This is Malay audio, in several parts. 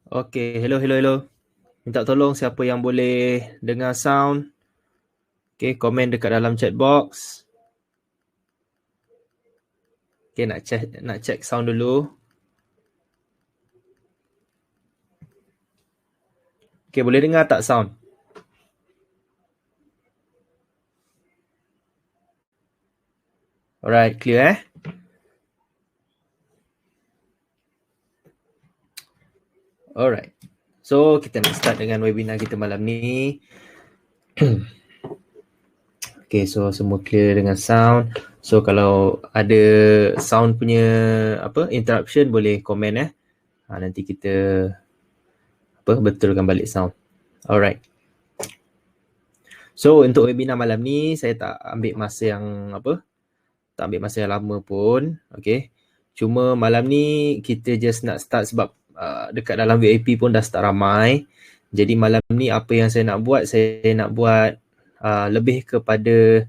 Okay, hello. Minta tolong siapa yang boleh dengar sound. Okay, komen dekat dalam chat box. Okay, nak check sound dulu. Okay, boleh dengar tak sound? Alright, clear Alright. So, kita nak start dengan webinar kita malam ni. Okay, so semua clear dengan sound. So, kalau ada sound punya interruption, boleh komen nanti kita betulkan balik sound. Alright. So, untuk webinar malam ni, saya tak ambil masa yang tak ambil masa yang lama pun. Okay. Cuma malam ni kita just nak start sebab dekat dalam VIP pun dah start ramai. Jadi malam ni apa yang saya nak buat lebih kepada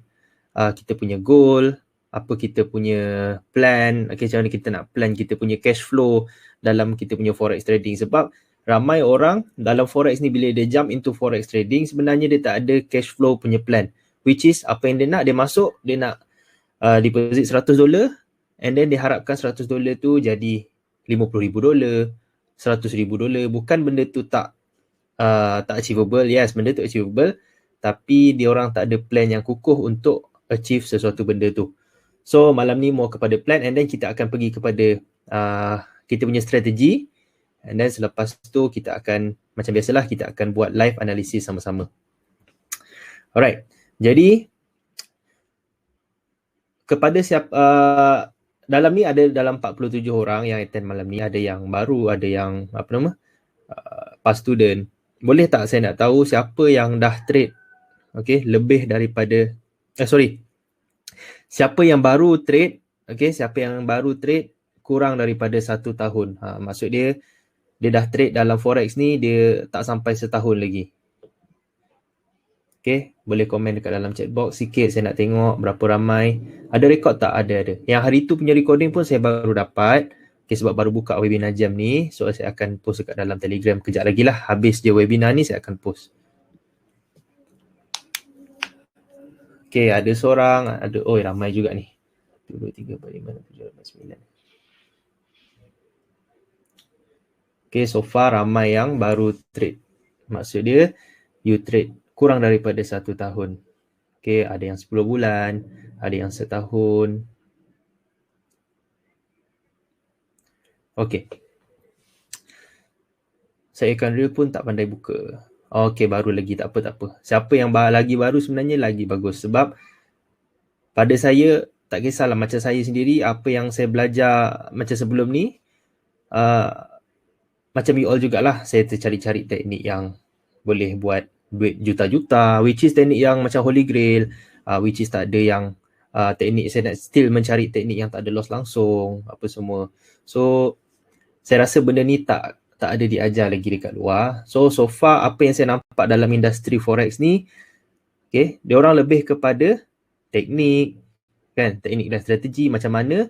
kita punya goal, apa kita punya plan, okay, macam mana kita nak plan kita punya cash flow dalam kita punya forex trading. Sebab ramai orang dalam forex ni bila dia jump into forex trading, sebenarnya dia tak ada cash flow punya plan. Which is apa yang dia nak, dia masuk, dia nak deposit $100 and then dia harapkan $100 tu jadi $50,000, $100,000. Bukan benda tu tak achievable. Yes, benda tu achievable, tapi dia orang tak ada plan yang kukuh untuk achieve sesuatu benda tu. So malam ni more kepada plan, and then kita akan pergi kepada kita punya strategi, and then selepas tu kita akan, macam biasalah, kita akan buat live analysis sama-sama. Alright, jadi kepada siapa dalam ni ada dalam 47 orang yang attend malam ni. Ada yang baru, ada yang past student. Boleh tak saya nak tahu siapa yang dah trade lebih daripada siapa yang baru trade, siapa yang baru trade kurang daripada 1 tahun. Maksud dia dah trade dalam forex ni, dia tak sampai setahun lagi. Okay, boleh komen dekat dalam chat box sikit, saya nak tengok berapa ramai. Ada rekod tak? Ada. Yang hari tu punya recording pun saya baru dapat. Okay, sebab baru buka webinar jam ni. So, saya akan post dekat dalam Telegram kejap lagi lah. Habis je webinar ni, saya akan post. Okay, ada seorang. Ramai juga ni. 1, 2, 3, 4, 5, 6, 7, 8, 9. Okay, so far ramai yang baru trade. Maksud dia, you trade kurang daripada 1 tahun. Okay, ada yang 10 bulan, ada yang setahun. Okay. Saya akan real pun tak pandai buka. Okay, baru lagi, tak apa. Siapa yang lagi baru sebenarnya lagi bagus. Sebab pada saya, tak kisahlah macam saya sendiri, apa yang saya belajar macam sebelum ni, macam you all jugalah, saya tercari-cari teknik yang boleh buat duit juta-juta, which is teknik yang macam holy grail, which is tak ada yang teknik, saya nak still mencari teknik yang tak ada loss langsung, apa semua. So, saya rasa benda ni tak ada diajar lagi dekat luar. So far apa yang saya nampak dalam industri forex ni, okay, dia orang lebih kepada teknik, kan, teknik dan strategi, macam mana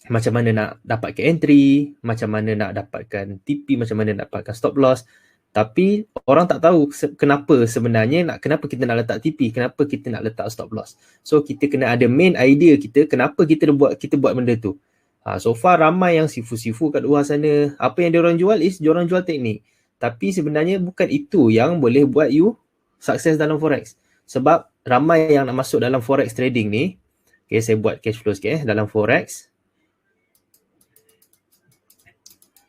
macam mana nak dapatkan entry, macam mana nak dapatkan TP, macam mana nak dapatkan stop loss. Tapi orang tak tahu kenapa kita nak letak TP, kenapa kita nak letak stop loss. So kita kena ada main idea kita, kenapa kita buat benda tu. So far ramai yang sifu-sifu kat luar sana. Apa yang diorang jual diorang jual teknik. Tapi sebenarnya bukan itu yang boleh buat you sukses dalam forex. Sebab ramai yang nak masuk dalam forex trading ni. Okay, saya buat cash flow sikit dalam forex.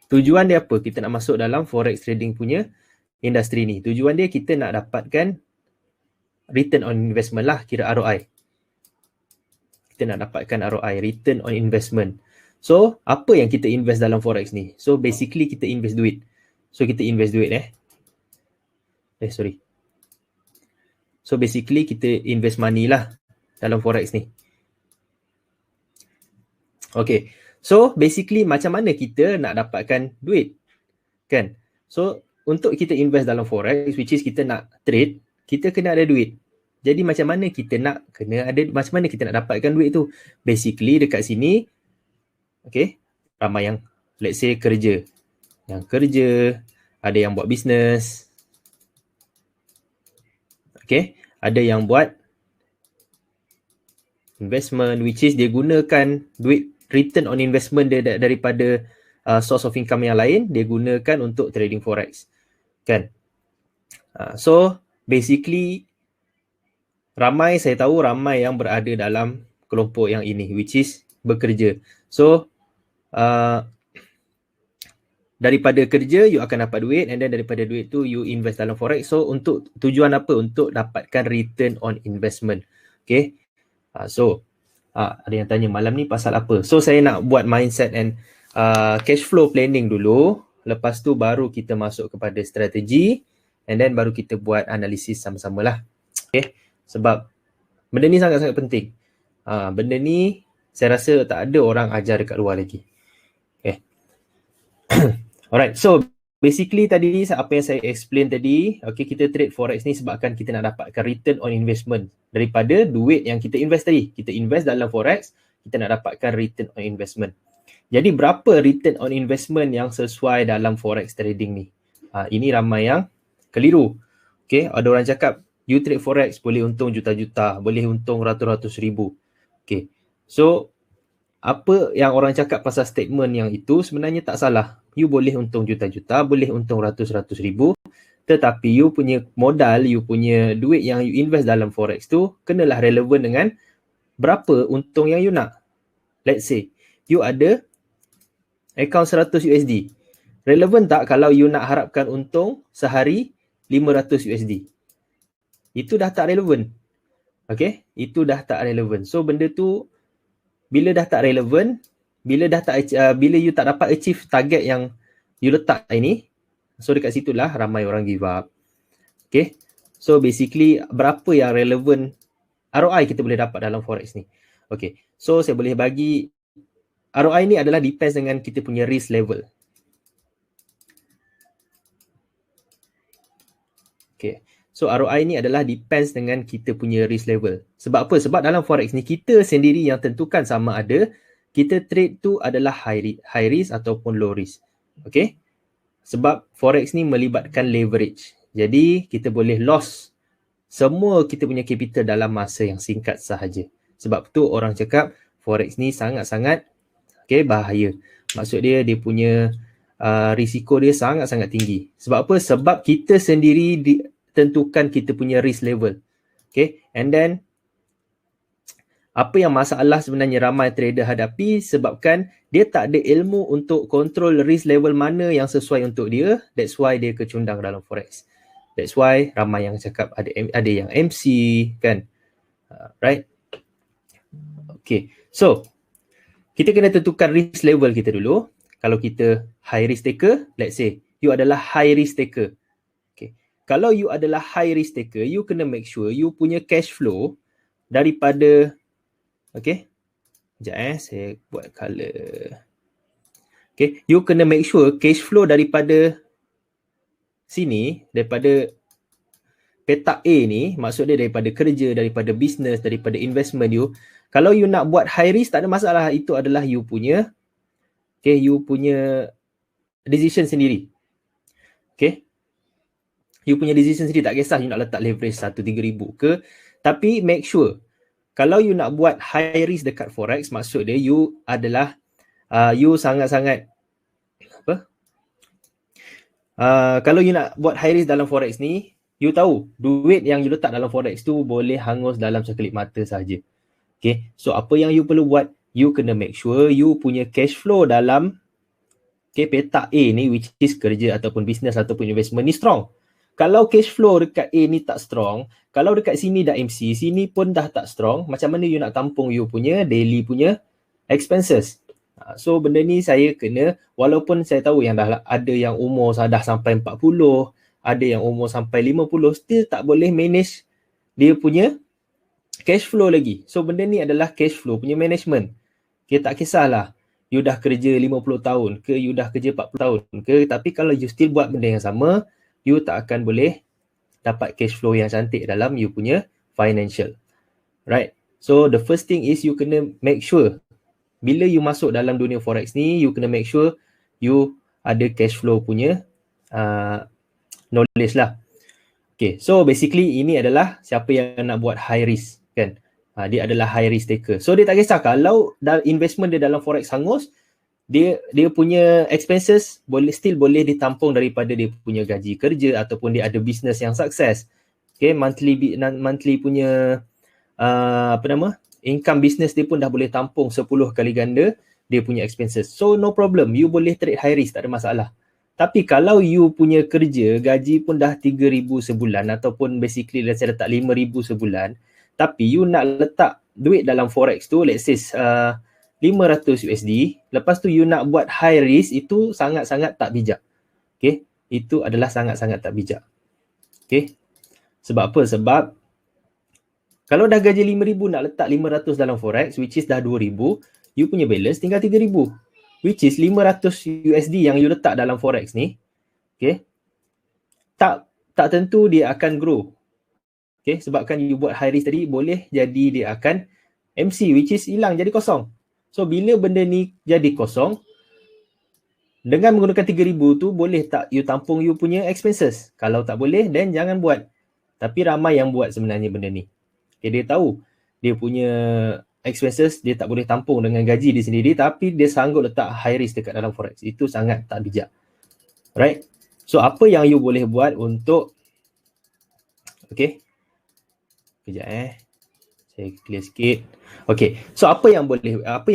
Tujuan dia apa? Kita nak masuk dalam forex trading punya industri ni. Tujuan dia kita nak dapatkan return on investment lah, kira ROI. Kita nak dapatkan ROI, return on investment. So, apa yang kita invest dalam forex ni? So, basically kita invest duit. So, kita invest duit So, basically kita invest money lah dalam forex ni. Okay. So, basically macam mana kita nak dapatkan duit? Kan? So, untuk kita invest dalam forex, which is kita nak trade, kita kena ada duit. Jadi macam mana kita nak dapatkan duit tu? Basically dekat sini, okay, ramai yang let's say kerja. yang kerja, ada yang buat bisnes. Okay, ada yang buat investment, which is dia gunakan duit return on investment dia daripada source of income yang lain, dia gunakan untuk trading forex. Kan? So, basically, saya tahu ramai yang berada dalam kelompok yang ini, which is bekerja. So, daripada kerja, you akan dapat duit, and then daripada duit tu, you invest dalam forex. So, untuk tujuan apa? Untuk dapatkan return on investment. Okay? So, ada yang tanya malam ni pasal apa? So, saya nak buat mindset and cash flow planning dulu. Lepas tu baru kita masuk kepada strategi, and then baru kita buat analisis sama-sama lah. Okay? Sebab benda ni sangat-sangat penting. Benda ni saya rasa tak ada orang ajar dekat luar lagi. Okay. Alright, so basically tadi apa yang saya explain tadi, okay, kita trade forex ni sebabkan kita nak dapatkan return on investment daripada duit yang kita invest tadi. Kita invest dalam forex, kita nak dapatkan return on investment. Jadi berapa return on investment yang sesuai dalam forex trading ni? Ini ramai yang keliru. Okay, ada orang cakap you trade forex boleh untung juta-juta, boleh untung ratus-ratus ribu. Okay, so apa yang orang cakap pasal statement yang itu sebenarnya tak salah. You boleh untung juta-juta, boleh untung ratus-ratus ribu, tetapi you punya modal, you punya duit yang you invest dalam forex tu kenalah relevan dengan berapa untung yang you nak. Let's say, you ada account 100 USD. Relevan tak kalau you nak harapkan untung sehari 500 USD? Itu dah tak relevan. Okay? Itu dah tak relevan. So, benda tu bila dah tak relevan, bila you tak dapat achieve target yang you letak ini, so dekat situlah ramai orang give up. Okay? So, basically, berapa yang relevan ROI kita boleh dapat dalam forex ni? Okay. So, saya boleh bagi ROI ni adalah depends dengan kita punya risk level. Okay. So, ROI ni adalah depends dengan kita punya risk level. Sebab apa? Sebab dalam forex ni, kita sendiri yang tentukan sama ada kita trade tu adalah high risk ataupun low risk. Okay? Sebab forex ni melibatkan leverage. Jadi, kita boleh loss semua kita punya capital dalam masa yang singkat sahaja. Sebab tu orang cakap forex ni sangat-sangat bahaya. Maksud dia punya risiko dia sangat-sangat tinggi. Sebab apa? Sebab kita sendiri tentukan kita punya risk level. Okay, and then apa yang masalah sebenarnya ramai trader hadapi sebabkan dia tak ada ilmu untuk control risk level mana yang sesuai untuk dia. That's why dia kecundang dalam forex. That's why ramai yang cakap ada yang MC kan. Right? Okay, so kita kena tentukan risk level kita dulu. Kalau kita high risk taker, let's say you adalah high risk taker. Okay. Kalau you adalah high risk taker, you kena make sure you punya cash flow daripada, okay, sekejap saya buat color. Okay, you kena make sure cash flow daripada sini, daripada petak A ni, maksud dia daripada kerja, daripada business, daripada investment you, kalau you nak buat high risk, tak ada masalah. Itu adalah you punya, okay, you punya decision sendiri. Okay. You punya decision sendiri, tak kisah you nak letak leverage 1-3,000 ke. Tapi make sure, kalau you nak buat high risk dekat forex, maksud dia you adalah, you sangat-sangat, kalau you nak buat high risk dalam forex ni, you tahu, duit yang you letak dalam forex tu boleh hangus dalam sekelip mata sahaja. Okay, so apa yang you perlu buat? You kena make sure you punya cash flow dalam petak A ni, which is kerja ataupun business ataupun investment ni strong. Kalau cash flow dekat A ni tak strong, kalau dekat sini dah MC, sini pun dah tak strong, macam mana you nak tampung you punya daily punya expenses? So benda ni saya kena, walaupun saya tahu yang dah ada yang umur dah sampai 40, ada yang umur sampai 50, still tak boleh manage dia punya cash flow lagi. So benda ni adalah cash flow punya management. Okay, tak kisahlah you dah kerja 50 tahun ke, you dah kerja 40 tahun ke, tapi kalau you still buat benda yang sama, you tak akan boleh dapat cash flow yang cantik dalam you punya financial. Right? So the first thing is you kena make sure bila you masuk dalam dunia forex ni, you kena make sure you ada cash flow punya knowledge lah. Okay, so basically ini adalah siapa yang nak buat high risk kan. Dia adalah high risk taker. So dia tak kisah kalau investment dia dalam forex hangus, dia punya expenses still boleh ditampung daripada dia punya gaji kerja ataupun dia ada business yang sukses. Okay, monthly punya income business dia pun dah boleh tampung 10 kali ganda dia punya expenses. So no problem, you boleh trade high risk, tak ada masalah. Tapi kalau you punya kerja, gaji pun dah 3,000 sebulan ataupun basically let's say letak 5,000 sebulan, tapi you nak letak duit dalam forex tu, let's say 500 USD, lepas tu you nak buat high risk, itu sangat-sangat tak bijak. Okay, itu adalah sangat-sangat tak bijak. Okay, sebab apa? Sebab kalau dah gaji 5,000 nak letak 500 dalam forex, which is dah 2,000, you punya balance tinggal 3,000. Which is 500 USD yang you letak dalam forex ni, okay, tak tentu dia akan grow. Okay, sebabkan you buat high risk tadi, boleh jadi dia akan MC, which is hilang, jadi kosong. So bila benda ni jadi kosong, dengan menggunakan 3,000 tu, boleh tak you tampung you punya expenses? Kalau tak boleh, then jangan buat. Tapi ramai yang buat sebenarnya benda ni. Okay, dia tahu dia punya expenses dia tak boleh tampung dengan gaji dia sendiri, tapi dia sanggup letak high risk dekat dalam forex. Itu sangat tak bijak. Right? So apa yang you boleh buat untuk, okay, kejap saya clear sikit. Okay, so apa yang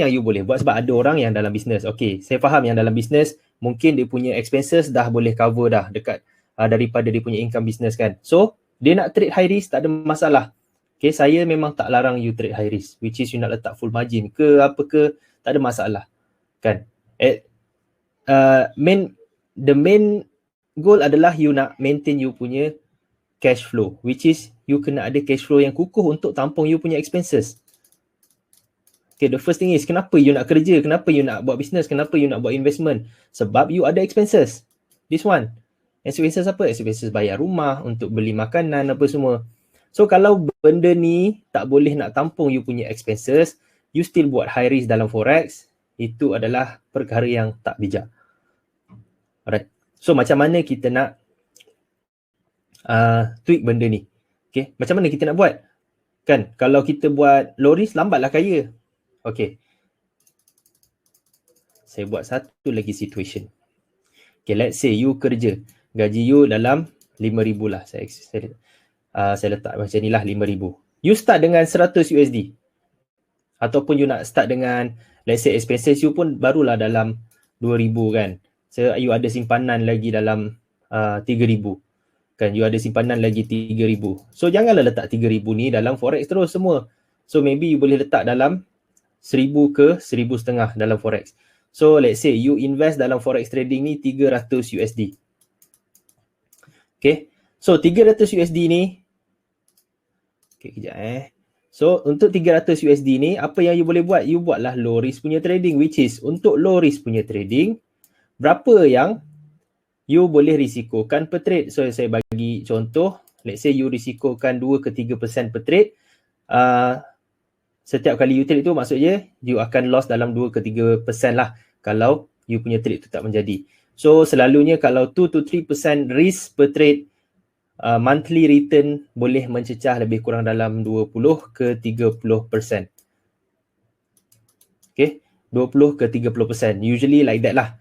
you boleh buat, sebab ada orang yang dalam bisnes. Okay, saya faham yang dalam bisnes mungkin dia punya expenses dah boleh cover dah dekat daripada dia punya income business kan. So dia nak trade high risk, tak ada masalah. Okay, saya memang tak larang you trade high risk, which is you nak letak full margin ke apa ke, tak ada masalah kan. The main goal adalah you nak maintain you punya cash flow, which is you kena ada cash flow yang kukuh untuk tampung you punya expenses. Okay, the first thing is, kenapa you nak kerja, kenapa you nak buat business, kenapa you nak buat investment? Sebab you ada expenses. This one, expenses apa? Expenses bayar rumah, untuk beli makanan apa semua. So kalau benda ni tak boleh nak tampung you punya expenses, you still buat high risk dalam forex, itu adalah perkara yang tak bijak. Alright. So macam mana kita nak tweak benda ni? Okay, macam mana kita nak buat? Kan, kalau kita buat low risk, lambatlah kaya. Okay. Saya buat satu lagi situation. Okay, let's say you kerja, gaji you dalam 5,000 lah. Saya letak macam ni lah, 5,000. You start dengan 100 USD. Ataupun you nak start dengan, let's say expenses you pun barulah dalam 2,000 kan. So you ada simpanan lagi dalam 3,000. Kan, you ada simpanan lagi 3,000. So janganlah letak 3,000 ni dalam forex terus semua. So maybe you boleh letak dalam 1,000 ke 1,500 dalam forex. So let's say you invest dalam forex trading ni 300 USD. Okay. So 300 USD ni, okay, kejap So untuk 300 USD ni, apa yang you boleh buat? You buatlah low risk punya trading, which is untuk low risk punya trading, berapa yang you boleh risikokan per trade. So saya bagi contoh, let's say you risikokan 2 ke 3% per trade. Setiap kali you trade tu maksudnya you akan loss dalam 2 ke 3% lah kalau you punya trade tu tak menjadi. So selalunya kalau 2 to 3% risk per trade, monthly return boleh mencecah lebih kurang dalam 20 ke 30%. Okay, 20 ke 30%. Usually like that lah.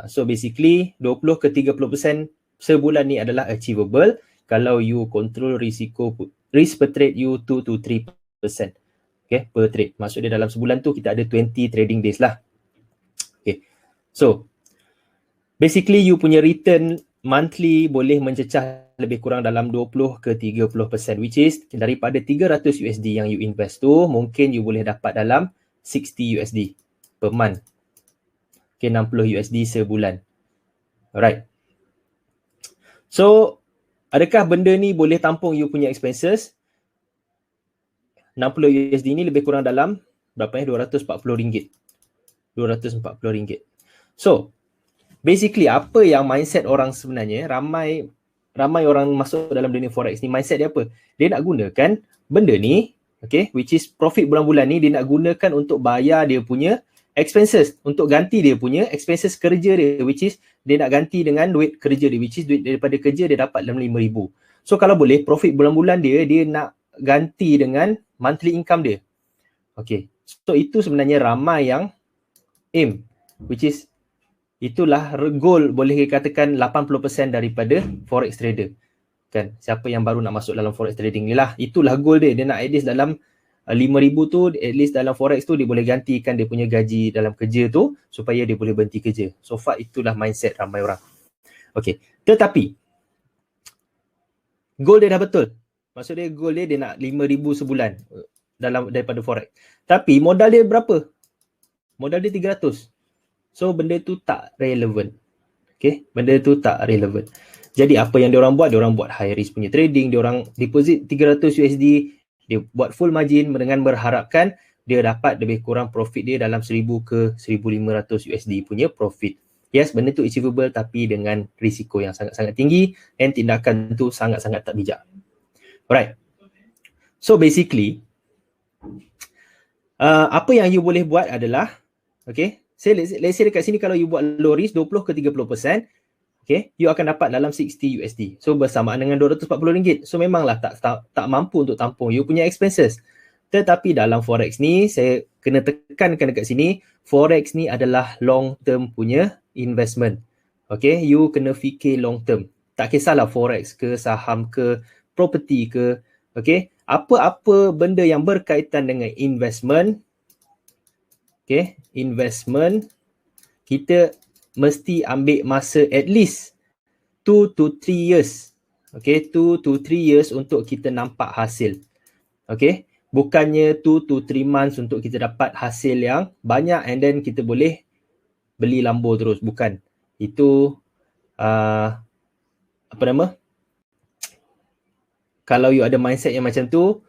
So basically 20 ke 30% sebulan ni adalah achievable kalau you control risk per trade you 2 to 3%. Okay, per trade. Maksudnya dalam sebulan tu kita ada 20 trading days lah. Okay, so basically you punya return monthly boleh mencecah lebih kurang dalam 20 ke 30%, which is daripada 300 USD yang you invest tu, mungkin you boleh dapat dalam 60 USD per month. Okay, 60 USD sebulan. Alright. So, adakah benda ni boleh tampung you punya expenses? 60 USD ni lebih kurang dalam berapa RM240. RM240. So, basically apa yang mindset orang sebenarnya, ramai orang masuk dalam dunia forex ni, mindset dia apa? Dia nak gunakan benda ni, okay, which is profit bulan-bulan ni, dia nak gunakan untuk bayar dia punya expenses untuk ganti dia punya expenses kerja dia, which is dia nak ganti dengan duit kerja dia, which is duit daripada kerja dia dapat dalam 5,000. So kalau boleh profit bulan-bulan dia nak ganti dengan monthly income dia. Okay, so itu sebenarnya ramai yang aim, which is itulah goal, boleh dikatakan 80% daripada forex trader. Kan, siapa yang baru nak masuk dalam forex trading ni lah, itulah goal dia. Dia nak at least dalam 5,000 tu, at least dalam forex tu dia boleh gantikan dia punya gaji dalam kerja tu supaya dia boleh berhenti kerja. So far itulah mindset ramai orang. Okay, tetapi goal dia dah betul. Maksud dia goal dia nak 5,000 sebulan daripada forex. Tapi modal dia berapa? Modal dia 300. So benda tu tak relevan. Okay, benda tu tak relevan. Jadi apa yang diorang buat high risk punya trading, diorang deposit 300 USD, dia buat full margin dengan berharapkan dia dapat lebih kurang profit dia dalam 1,000 ke 1,500 USD punya profit. Yes, benda tu achievable tapi dengan risiko yang sangat-sangat tinggi dan tindakan tu sangat-sangat tak bijak. Alright. So basically, apa yang you boleh buat adalah, okay, let's say dekat sini kalau you buat low risk 20 ke 30%, okay, you akan dapat dalam 60 USD. So bersamaan dengan RM240. So memanglah tak mampu untuk tampung you punya expenses. Tetapi dalam forex ni, saya kena tekankan dekat sini, forex ni adalah long term punya investment. Okay, you kena fikir long term. Tak kisahlah forex ke, saham ke, property ke, okay, apa-apa benda yang berkaitan dengan investment, okay, investment, kita mesti ambil masa at least 2 to 3 years. Okay, 2 to 3 years untuk kita nampak hasil. Okay, bukannya 2 to 3 months untuk kita dapat hasil yang banyak and then kita boleh beli Lambo terus. Bukan. Itu apa nama? Kalau you ada mindset yang macam tu,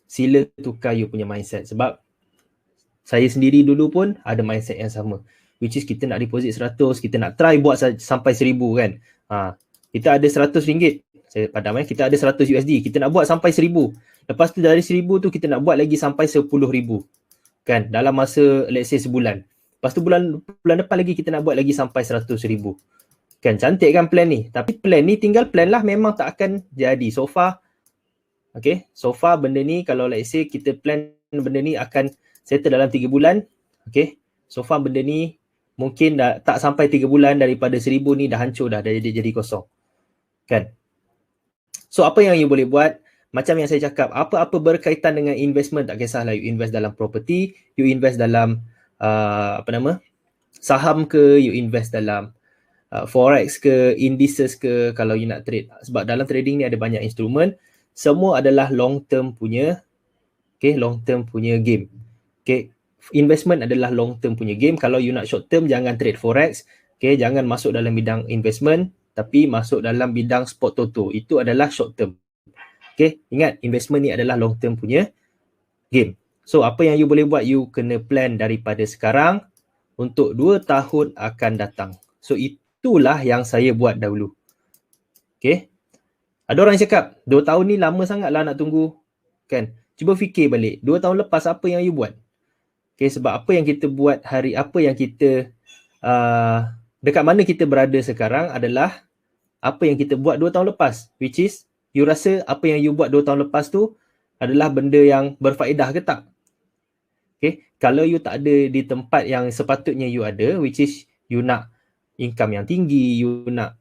sila tukar you punya mindset. Sebab saya sendiri dulu pun ada mindset yang sama. Which is kita nak deposit 100, kita nak try buat sampai 1,000 kan. Kita ada RM100, saya padam kita ada 100 USD, kita nak buat sampai 1,000. Lepas tu dari 1,000 tu kita nak buat lagi sampai 10,000. Kan, dalam masa let's say sebulan. Lepas tu bulan depan lagi kita nak buat lagi sampai 100,000. Kan, cantik kan plan ni. Tapi plan ni tinggal plan lah, memang tak akan jadi. So far, okay, so far benda ni kalau let's say kita plan benda ni akan settle dalam 3 bulan. Okay, so far benda ni mungkin dah tak sampai 3 bulan daripada 1,000 ni dah hancur dah, jadi kosong. Kan? So apa yang you boleh buat? Macam yang saya cakap, apa-apa berkaitan dengan investment, tak kisahlah you invest dalam property, you invest dalam saham ke, you invest dalam forex ke, indices ke, kalau you nak trade. Sebab dalam trading ni ada banyak instrumen, semua adalah long term punya, okay, long term punya game. Okay, investment adalah long term punya game. Kalau you nak short term, jangan trade forex. Okay, jangan masuk dalam bidang investment, tapi masuk dalam bidang spot toto. Itu adalah short term. Okay, ingat investment ni adalah long term punya game. So apa yang you boleh buat, you kena plan daripada sekarang untuk 2 tahun akan datang. So itulah yang saya buat dahulu. Okay, ada orang yang cakap 2 tahun ni lama sangat lah nak tunggu. Kan, cuba fikir balik 2 tahun lepas apa yang you buat. Okay, sebab apa yang kita buat apa yang kita dekat mana kita berada sekarang adalah apa yang kita buat 2 tahun lepas, which is you rasa apa yang you buat 2 tahun lepas tu adalah benda yang berfaedah ke tak? Okay, kalau you tak ada di tempat yang sepatutnya you ada, which is you nak income yang tinggi, you nak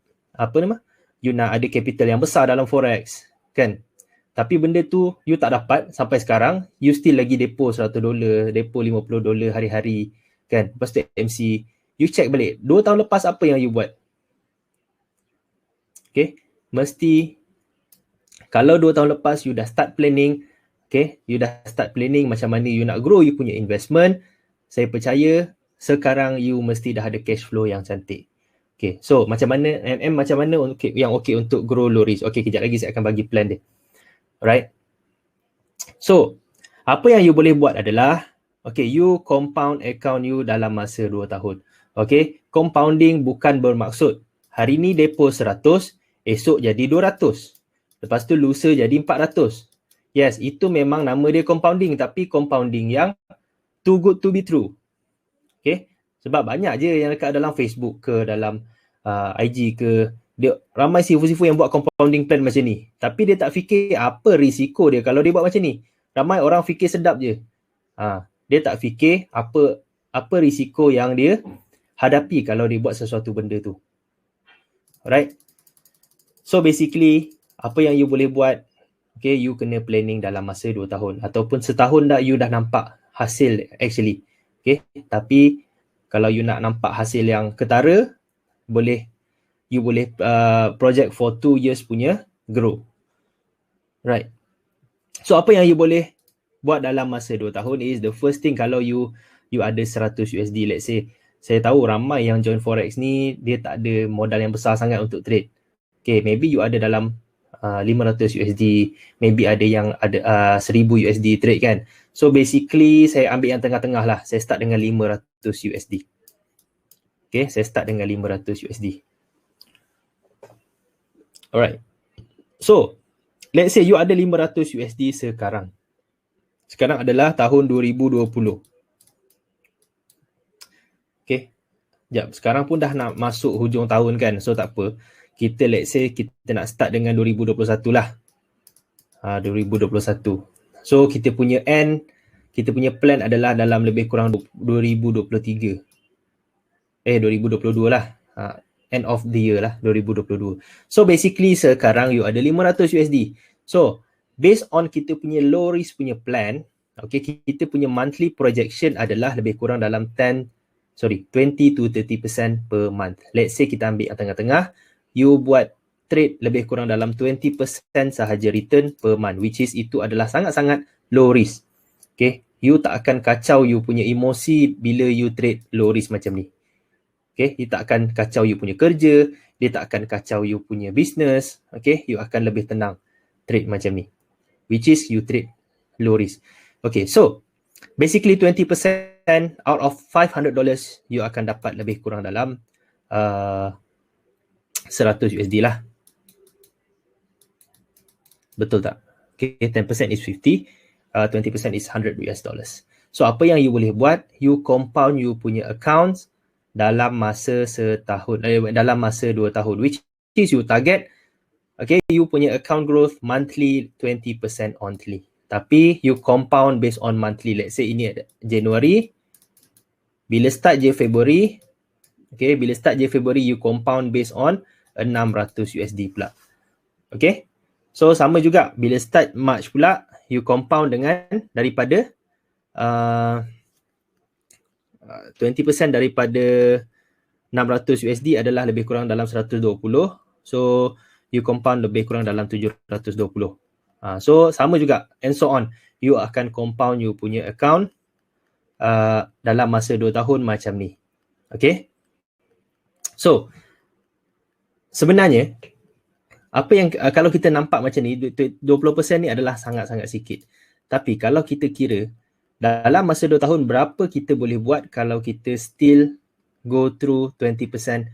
you nak ada capital yang besar dalam forex, kan? Tapi benda tu you tak dapat sampai sekarang, you still lagi depo $100, depo $50 hari-hari, kan? Lepas tu MC, you check balik 2 tahun lepas apa yang you buat. Okay, mesti kalau 2 tahun lepas you dah start planning, okay, you dah start planning macam mana you nak grow you punya investment, saya percaya sekarang you mesti dah ada cash flow yang cantik. Okay, so macam mana macam mana yang okay untuk grow low risk. Okay, kejap lagi saya akan bagi plan dia. Alright. So, apa yang you boleh buat adalah, okay, you compound account you dalam masa 2 tahun. Okay, compounding bukan bermaksud hari ni depo 100, esok jadi 200. Lepas tu lusa jadi 400. Yes, itu memang nama dia compounding, tapi compounding yang too good to be true. Okay, sebab banyak je yang dekat dalam Facebook ke, dalam IG ke, dia ramai sifu-sifu yang buat compounding plan macam ni, tapi dia tak fikir apa risiko dia kalau dia buat macam ni. Ramai orang fikir sedap je. Dia tak fikir apa risiko yang dia hadapi kalau dia buat sesuatu benda tu. Alright. So basically, apa yang you boleh buat, okay, you kena planning dalam masa 2 tahun ataupun setahun dah you dah nampak hasil actually. Okay, tapi kalau you nak nampak hasil yang ketara, you boleh project for 2 years punya grow. Right. So apa yang you boleh buat dalam masa 2 tahun is, the first thing, kalau you ada 100 USD, let's say, saya tahu ramai yang join forex ni dia tak ada modal yang besar sangat untuk trade. Okay, maybe you ada dalam 500 USD, maybe ada yang ada 1000 USD trade kan. So basically saya ambil yang tengah-tengah lah. Saya start dengan 500 USD. Okay, saya start dengan 500 USD. Alright. So, let's say you ada 500 USD sekarang. Sekarang adalah tahun 2020. Okay. Sekejap, sekarang pun dah nak masuk hujung tahun kan. So tak apa. Let's say kita nak start dengan 2021 lah. 2021. So kita punya plan adalah dalam lebih kurang 2023. 2022 lah. End of the year lah, 2022. So basically sekarang you ada 500 USD. So based on kita punya low risk punya plan, okay, kita punya monthly projection adalah lebih kurang dalam 20 to 30% per month. Let's say kita ambil yang tengah-tengah, you buat trade lebih kurang dalam 20% sahaja return per month, which is itu adalah sangat-sangat low risk. Okay, you tak akan kacau you punya emosi bila you trade low risk macam ni. Okay, you tak akan kacau you punya kerja, dia tak akan kacau you punya business. Okay, you akan lebih tenang trade macam ni, which is you trade low risk. Okay, so basically 20% out of $500 you akan dapat lebih kurang dalam 100 USD lah. Betul tak? Okay, 10% is 50, 20% is 100 US dollars. So apa yang you boleh buat, you compound you punya accounts dalam masa setahun, dalam masa 2 tahun, which is you target, okay, you punya account growth monthly 20% only. Tapi you compound based on monthly. Let's say ini ada Januari, bila start je February, okay, bila start je February you compound based on 600 USD pula. Okay, so sama juga bila start March pula, you compound dengan daripada 20% daripada 600 USD adalah lebih kurang dalam 120. So you compound lebih kurang dalam 720. So sama juga and so on. You akan compound you punya account dalam masa 2 tahun macam ni. Okay. So sebenarnya apa yang kalau kita nampak macam ni, 20% ni adalah sangat-sangat sikit. Tapi kalau kita kira dalam masa 2 tahun berapa kita boleh buat kalau kita still go through 20%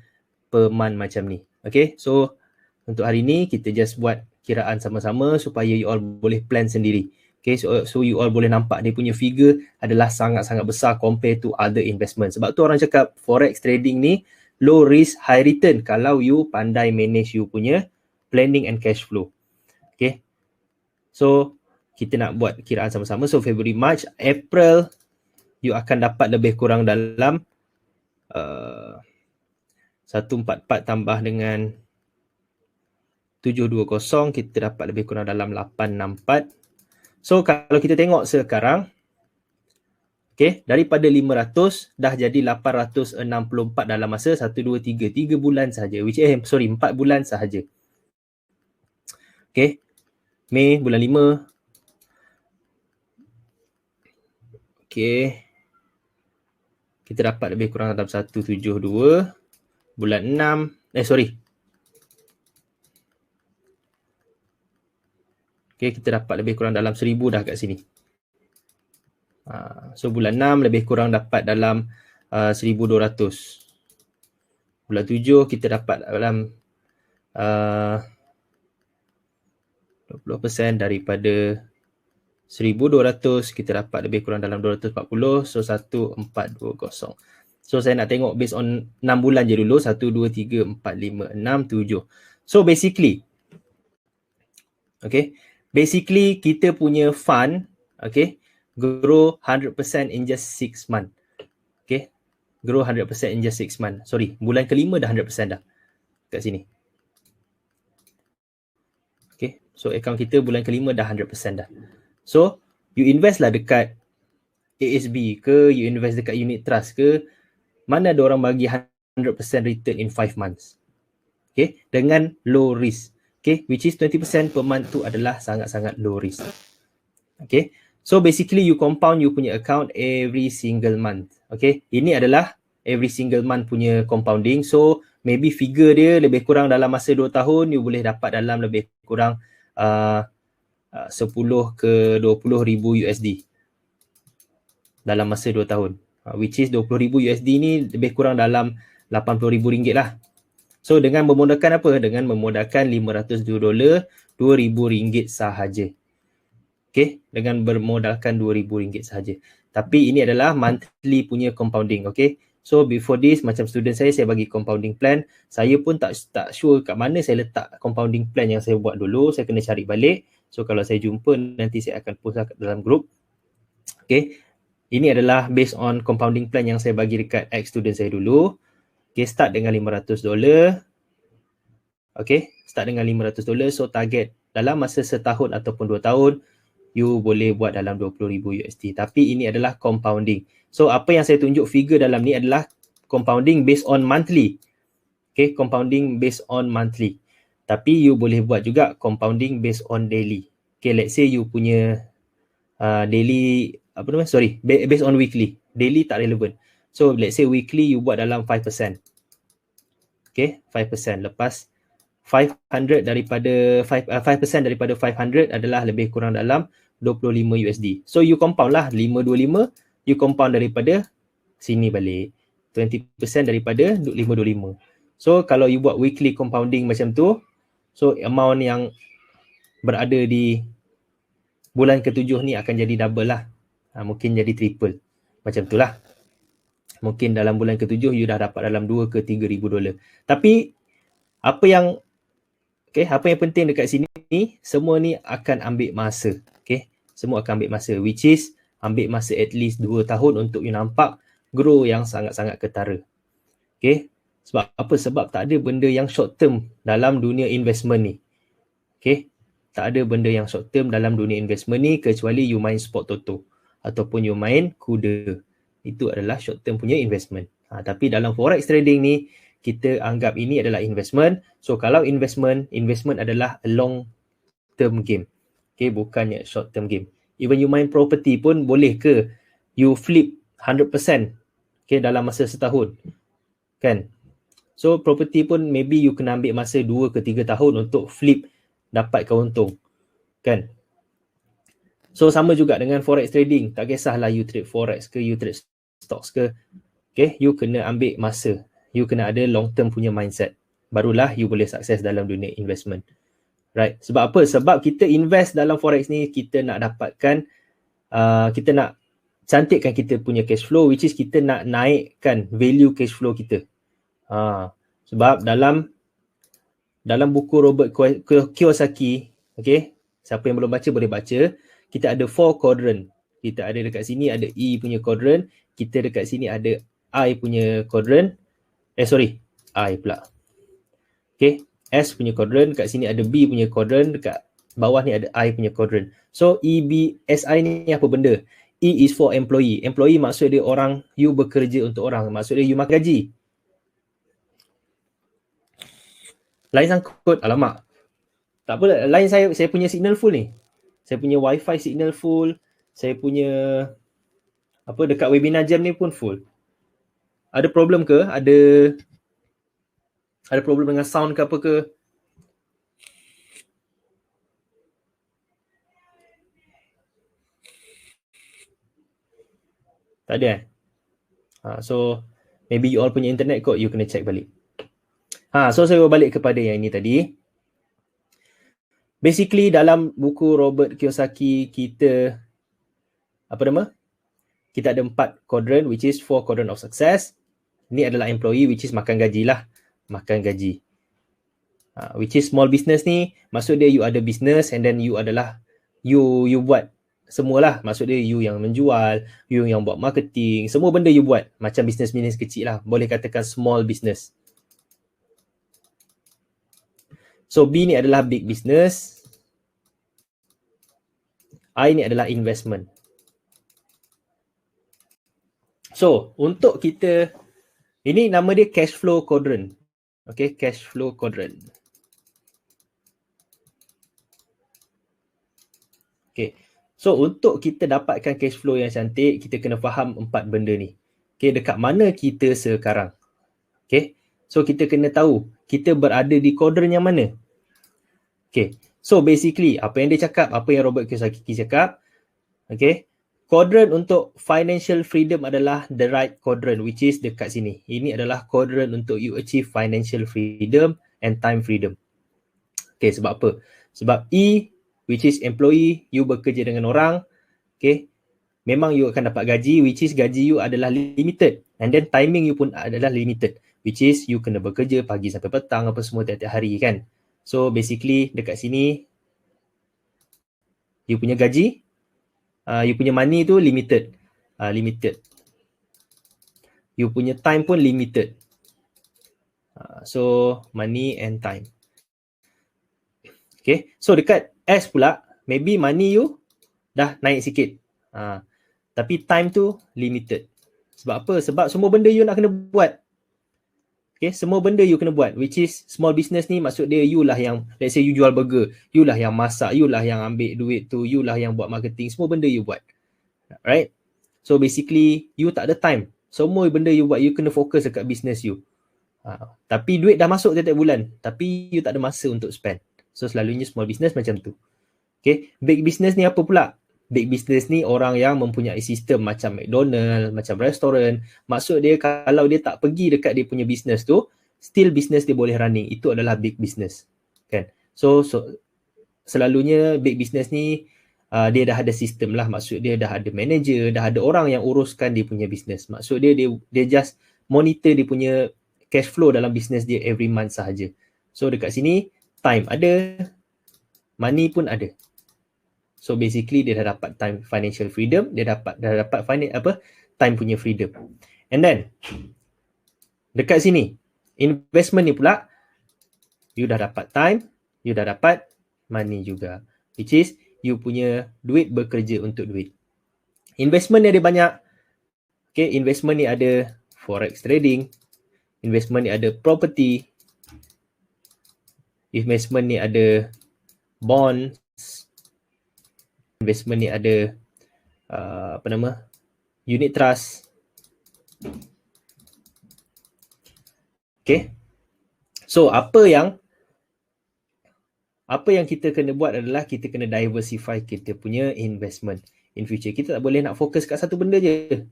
per month macam ni. Okay, so untuk hari ni kita just buat kiraan sama-sama supaya you all boleh plan sendiri. Okay, so you all boleh nampak dia punya figure adalah sangat-sangat besar compare to other investment. Sebab tu orang cakap forex trading ni low risk high return kalau you pandai manage you punya planning and cash flow. Okay, so kita nak buat kiraan sama-sama. So February, March, April you akan dapat lebih kurang dalam 144 tambah dengan 720, kita dapat lebih kurang dalam 864. So kalau kita tengok sekarang, okay, daripada 500 dah jadi 864 dalam masa 1, 2, 3 bulan sahaja, 4 bulan sahaja. Okay, Mei bulan 5. Okay, kita dapat lebih kurang dalam 172. Bulan 6, okay, kita dapat lebih kurang dalam 1000 dah kat sini. So bulan 6 lebih kurang dapat dalam 1200. Bulan 7 kita dapat dalam 20% daripada 1,200 kita dapat lebih kurang dalam 240. So 1420. So saya nak tengok based on 6 bulan je dulu. 1, 2, 3, 4, 5, 6, 7. So basically, okay, basically kita punya fund, okay, grow 100% in just 6 months. Okay, grow 100% in just 6 months. Sorry, bulan kelima dah 100% dah kat sini. Okay, so account kita bulan kelima dah 100% dah. So you invest lah dekat ASB ke, you invest dekat unit trust ke, mana ada orang bagi 100% return in 5 months. Okay, dengan low risk. Okay, which is 20% per month tu adalah sangat-sangat low risk. Okay, so basically you compound you punya account every single month. Okay, ini adalah every single month punya compounding. So maybe figure dia lebih kurang dalam masa 2 tahun you boleh dapat dalam lebih kurang 10 ke 20 ribu USD dalam masa 2 tahun. Which is 20 ribu USD ni lebih kurang dalam 80 ribu ringgit lah. So dengan memodalkan apa? Dengan memodalkan $502, 2,000 ringgit sahaja. Okay, dengan bermodalkan 2,000 ringgit sahaja. Tapi ini adalah monthly punya compounding. Okay, so before this macam student saya bagi compounding plan. Saya pun tak sure kat mana saya letak compounding plan yang saya buat dulu. Saya kena cari balik. So kalau saya jumpa nanti saya akan post kat dalam group. Okay, ini adalah based on compounding plan yang saya bagi dekat ex-student saya dulu. Okay, start dengan $500. Okay, start dengan $500. So target dalam masa setahun ataupun 2 tahun, you boleh buat dalam 20,000 USD. Tapi ini adalah compounding. So apa yang saya tunjuk figure dalam ni adalah compounding based on monthly. Okay, compounding based on monthly. Tapi you boleh buat juga compounding based on daily. Okay, let's say you punya daily, based on weekly. Daily tak relevant. So let's say weekly you buat dalam 5%. Okay, 5%. Lepas 500 daripada 5% daripada 500 adalah lebih kurang dalam 25 USD. So you compound lah 525, you compound daripada sini balik. 20% daripada 525. So kalau you buat weekly compounding macam tu, so amount yang berada di bulan ke-7 ni akan jadi double lah. Mungkin jadi triple. Macam tu lah. Mungkin dalam bulan ke-7 you dah dapat dalam 2 ke 3 ribu dolar. Tapi apa yang penting dekat sini ni, semua ni akan ambil masa. Okay, semua akan ambil masa, which is ambil masa at least 2 tahun untuk you nampak grow yang sangat-sangat ketara. Okay, sebab apa? Sebab tak ada benda yang short term dalam dunia investment ni. Okay, tak ada benda yang short term dalam dunia investment ni kecuali you main sport toto ataupun you main kuda. Itu adalah short term punya investment. Tapi dalam forex trading ni, kita anggap ini adalah investment. So kalau investment adalah a long term game. Okay, bukannya short term game. Even you main property pun boleh ke you flip 100% okay, dalam masa setahun. Kan? So property pun maybe you kena ambil masa 2 ke 3 tahun untuk flip dapat keuntung. Kan? So sama juga dengan forex trading. Tak kisahlah you trade forex ke, you trade stocks ke. Okay, you kena ambil masa. You kena ada long term punya mindset. Barulah you boleh sukses dalam dunia investment. Right? Sebab apa? Sebab kita invest dalam forex ni, kita nak dapatkan, kita nak cantikkan kita punya cash flow, which is kita nak naikkan value cash flow kita. Sebab dalam buku Robert Kiyosaki, okay, siapa yang belum baca boleh baca, kita ada 4 quadrant. Kita ada dekat sini ada E punya quadrant, kita dekat sini ada I punya quadrant. I pula. Okay, S punya quadrant, kat sini ada B punya quadrant, dekat bawah ni ada I punya quadrant. So EBSI ni apa benda? E is for employee. Employee maksud dia orang, you bekerja untuk orang. Maksud dia you makan gaji. Lain sangkut, alamak. Tak apa, lain saya punya signal full ni. Saya punya wifi signal full. Saya punya dekat webinar jam ni pun full. Ada problem ke? Ada problem dengan sound ke apa ke? Tak ada so maybe you all punya internet kot, you kena check balik. So saya balik kepada yang ini tadi. Basically dalam buku Robert Kiyosaki kita kita ada 4 quadrant, which is 4 quadrant of success. Ni adalah employee, which is makan gaji lah. Makan gaji. Which is small business ni, maksud dia you ada business and then you adalah, you buat semualah. Maksud dia you yang menjual, you yang buat marketing, semua benda you buat. Macam business kecil lah. Boleh katakan small business. So B ni adalah big business. I ni adalah investment. So, untuk kita, ini nama dia cash flow quadrant. Okay, cash flow quadrant. Okay, so untuk kita dapatkan cash flow yang cantik, kita kena faham 4 benda ni. Okay, dekat mana kita sekarang? Okay, so kita kena tahu kita berada di quadrant yang mana. Okay, so basically apa yang dia cakap, apa yang Robert Kiyosaki cakap, okay, quadrant untuk financial freedom adalah the right quadrant, which is dekat sini. Ini adalah quadrant untuk you achieve financial freedom and time freedom. Okay, sebab apa? Sebab E, which is employee, you bekerja dengan orang, okay, memang you akan dapat gaji, which is gaji you adalah limited, and then timing you pun adalah limited, which is you kena bekerja pagi sampai petang apa semua tiap-tiap hari kan. So basically dekat sini you punya gaji, you punya money tu limited. Limited. You punya time pun limited. So money and time. Okay, so dekat S pula, maybe money you dah naik sikit. Tapi time tu limited. Sebab apa? Sebab semua benda you nak kena buat. Okay, semua benda you kena buat, which is small business ni maksud dia you lah yang, let's say you jual burger, you lah yang masak, you lah yang ambil duit tu, you lah yang buat marketing, semua benda you buat. Right? So basically you tak ada time. Semua benda you buat, you kena fokus dekat business you. Tapi duit dah masuk tiap-tiap bulan, tapi you tak ada masa untuk spend. So selalunya small business macam tu. Okay, big business ni apa pula? Big business ni orang yang mempunyai sistem macam McDonald, macam restoran. Maksud dia kalau dia tak pergi dekat dia punya business tu, still business dia boleh running. Itu adalah big business. Kan? So selalunya big business ni dia dah ada sistem lah. Maksud dia dah ada manager, dah ada orang yang uruskan dia punya business. Maksud dia just monitor dia punya cash flow dalam business dia every month sahaja. So dekat sini time ada, money pun ada. So basically dia dah dapat time financial freedom, dia dah dapat time punya freedom. And then dekat sini investment ni pula, you dah dapat time, you dah dapat money juga, which is you punya duit bekerja untuk duit. Investment ni ada banyak. Okay, investment ni ada forex trading, investment ni ada property, investment ni ada bonds, investment ni ada unit trust. Okay, so apa yang kita kena buat adalah kita kena diversify kita punya investment in future. Kita tak boleh nak fokus kat satu benda je.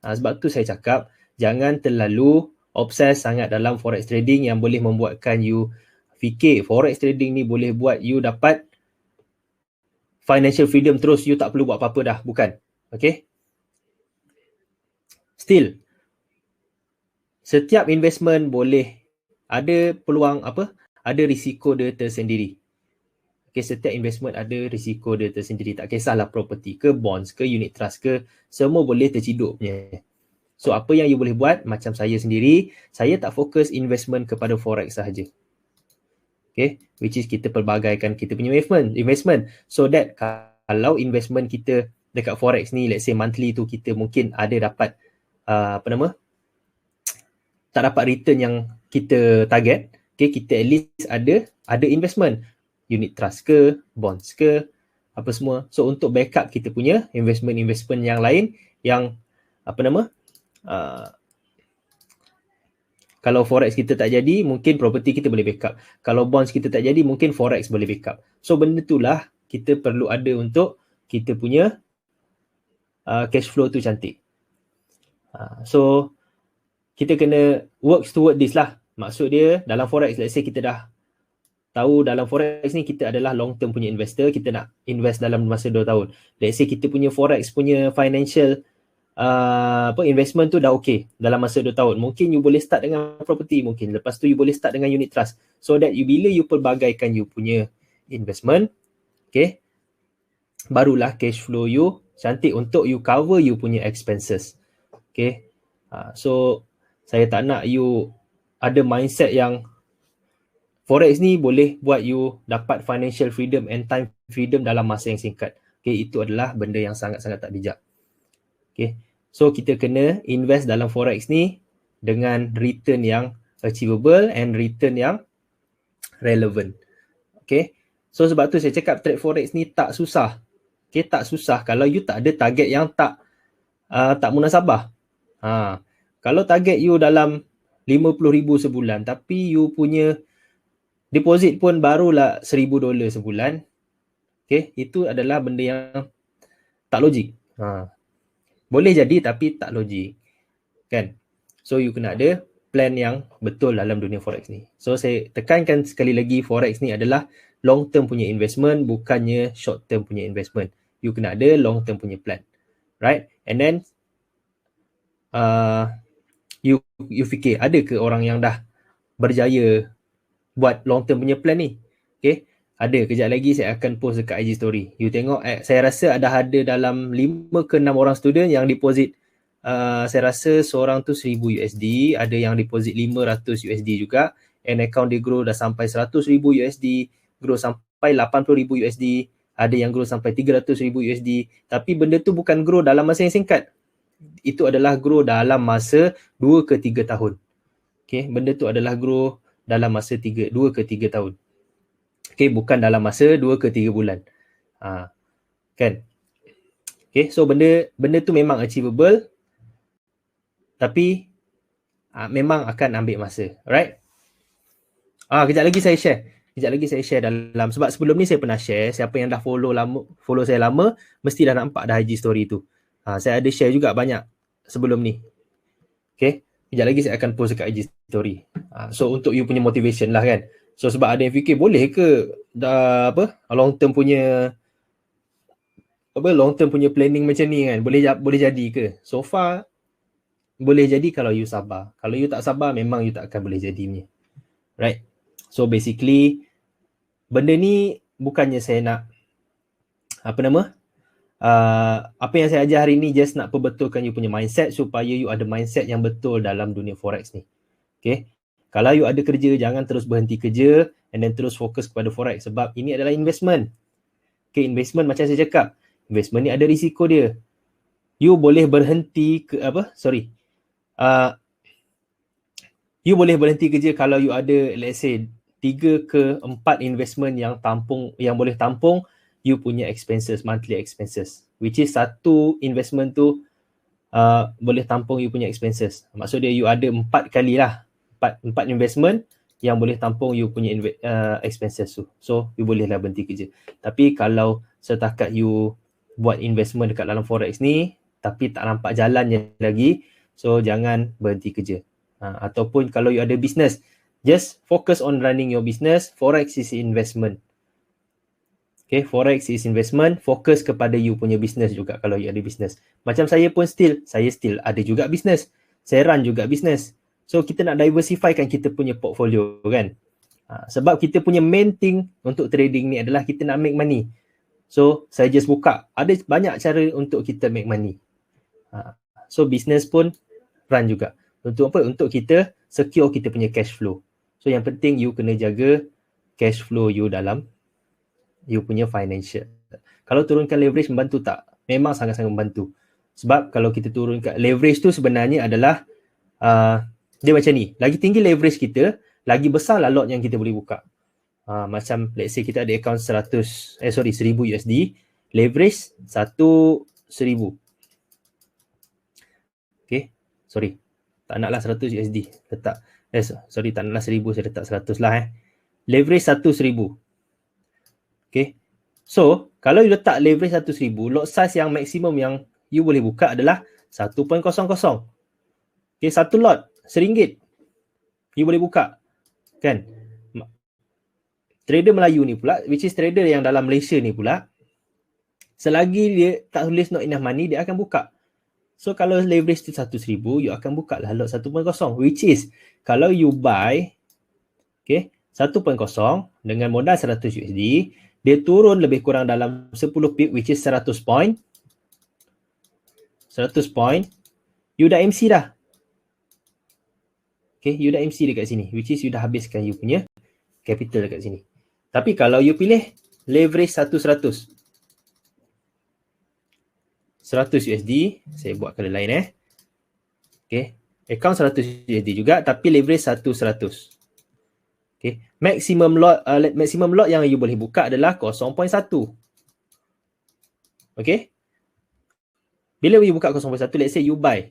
Sebab tu saya cakap jangan terlalu obses sangat dalam forex trading yang boleh membuatkan you fikir forex trading ni boleh buat you dapat financial freedom terus, you tak perlu buat apa-apa dah. Bukan. Okay. Still, setiap investment boleh ada peluang ada risiko dia tersendiri. Okay, setiap investment ada risiko dia tersendiri. Tak kisahlah property ke, bonds ke, unit trust ke, semua boleh terciduk punya. So apa yang you boleh buat, macam saya sendiri, saya tak fokus investment kepada forex sahaja. Okay, which is kita pelbagaikan kita punya investment. So that kalau investment kita dekat forex ni, let's say monthly tu kita mungkin ada dapat tak dapat return yang kita target. Okay, kita at least ada investment, unit trust ke, bonds ke, apa semua. So untuk backup kita punya investment yang lain yang kalau forex kita tak jadi, mungkin property kita boleh backup. Kalau bonds kita tak jadi, mungkin forex boleh backup. So benda itulah kita perlu ada untuk kita punya cash flow tu cantik. So kita kena work toward this lah. Maksud dia dalam forex, let's say kita dah tahu dalam forex ni kita adalah long term punya investor, kita nak invest dalam masa 2 tahun. Let's say kita punya forex punya financial investment tu dah okay dalam masa 2 tahun. Mungkin you boleh start dengan property, mungkin lepas tu you boleh start dengan unit trust. So that bila you pelbagaikan you punya investment, okay, barulah cash flow you cantik untuk you cover you punya expenses. Okay. So saya tak nak you ada mindset yang forex ni boleh buat you dapat financial freedom and time freedom dalam masa yang singkat. Okay, itu adalah benda yang sangat-sangat tak bijak. Okay, so kita kena invest dalam forex ni dengan return yang achievable and return yang relevant. Okay, so sebab tu saya cakap trade forex ni tak susah. Okay, tak susah kalau you tak ada target yang tak munasabah. Kalau target you dalam 50,000 sebulan tapi you punya deposit pun barulah $1,000 sebulan, okay, itu adalah benda yang tak logik. Boleh jadi tapi tak logik, kan? So you kena ada plan yang betul dalam dunia forex ni. So saya tekankan sekali lagi, forex ni adalah long term punya investment, bukannya short term punya investment. You kena ada long term punya plan, right? And then you fikir ada ke orang yang dah berjaya buat long term punya plan ni? Okay, ada. Kejap lagi saya akan post dekat IG story. You tengok, saya rasa ada dalam 5 ke 6 orang student yang deposit, saya rasa seorang tu $1,000, ada yang deposit $500 juga, and account dia grow dah sampai $100,000, grow sampai $80,000, ada yang grow sampai $300,000. Tapi benda tu bukan grow dalam masa yang singkat. Itu adalah grow dalam masa 2 ke 3 tahun. Okay, benda tu adalah grow dalam masa 2 ke 3 tahun. Okay, bukan dalam masa 2 ke 3 bulan. Kan? Okay, so benda tu memang achievable, tapi memang akan ambil masa, right? Kejap lagi saya share dalam, sebab sebelum ni saya pernah share, siapa yang dah follow saya lama, mesti dah nampak dah IG story tu. Saya ada share juga banyak sebelum ni. Okay, kejap lagi saya akan post dekat IG story. So untuk you punya motivation lah, kan. So sebab ada yang fikir, boleh ke long term punya planning macam ni, kan, boleh jadi ke? So far boleh jadi kalau you sabar. Kalau you tak sabar, memang you tak akan boleh jadinya, right? So basically benda ni bukannya saya nak apa yang saya ajar hari ni just nak perbetulkan you punya mindset supaya you ada mindset yang betul dalam dunia forex ni. Okay, kalau you ada kerja, jangan terus berhenti kerja and then terus fokus kepada forex, sebab ini adalah investment. Okay, investment macam saya cakap, investment ni ada risiko dia. You boleh berhenti you boleh berhenti kerja kalau you ada, let's say, 3 ke 4 investment yang boleh tampung you punya expenses, monthly expenses, which is satu investment tu boleh tampung you punya expenses. Maksud dia you ada 4 kali lah, 4 investment yang boleh tampung you punya expenses tu. So you bolehlah berhenti kerja. Tapi kalau setakat you buat investment dekat dalam forex ni tapi tak nampak jalannya lagi, so jangan berhenti kerja. Ataupun kalau you ada business, just focus on running your business. Forex is investment. Okay, forex is investment. Fokus kepada you punya business juga kalau you ada business. Macam saya pun saya still ada juga business. Saya run juga business. So kita nak diversifykan kita punya portfolio, kan. Sebab kita punya main thing untuk trading ni adalah kita nak make money. So saya just buka. Ada banyak cara untuk kita make money. So business pun run juga. Untuk apa? Untuk kita secure kita punya cash flow. So yang penting you kena jaga cash flow you dalam you punya financial. Kalau turunkan leverage membantu tak? Memang sangat-sangat membantu. Sebab kalau kita turunkan leverage tu sebenarnya adalah dia macam ni. Lagi tinggi leverage kita, lagi besarlah lot yang kita boleh buka. Macam let's say kita ada account $1,000 leverage 1,000. Okay, sorry. Tak naklah $100 letak. Tak naklah 1,000, saya letak 100 lah. Leverage 1,000. Okay. So, kalau you letak leverage 1,000, lot size yang maksimum yang you boleh buka adalah 1.00. Okay, satu lot RM1. You boleh buka. Kan? trader Melayu ni pula, which is trader yang dalam Malaysia ni pula, selagi dia tak tulis not enough money, dia akan buka. So kalau leverage tu 1,000, you akan buka lah lot 1.0, which is kalau you buy 1.0 dengan modal 100 USD, dia turun lebih kurang dalam 10 pip, which is 100 point, you dah MC dah. You dah MC dekat sini, which is you dah habiskan you punya capital dekat sini. Tapi kalau you pilih leverage 100 USD, saya buat color lain account 100 USD juga, tapi leverage 100. Maximum lot yang you boleh buka adalah 0.1. Bila you buka 0.1, let's say you buy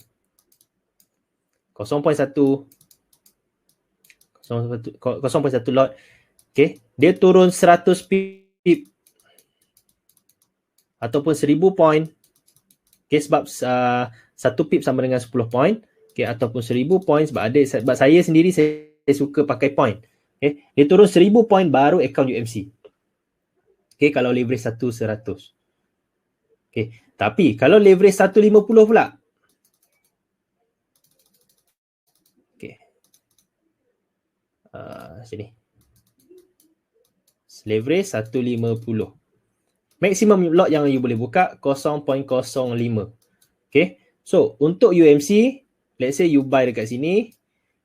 0.1 lot, dia turun 100 pip ataupun 1000 point, sebab 1 pip sama dengan 10 point, ataupun 1000 point, sebab saya sendiri saya suka pakai point. Dia turun 1000 point baru account UMC. Kalau leverage 100. Tapi kalau leverage 150 pula, sini leverage 150, maximum lot yang you boleh buka 0.05. So untuk UMC, let's say you buy dekat sini,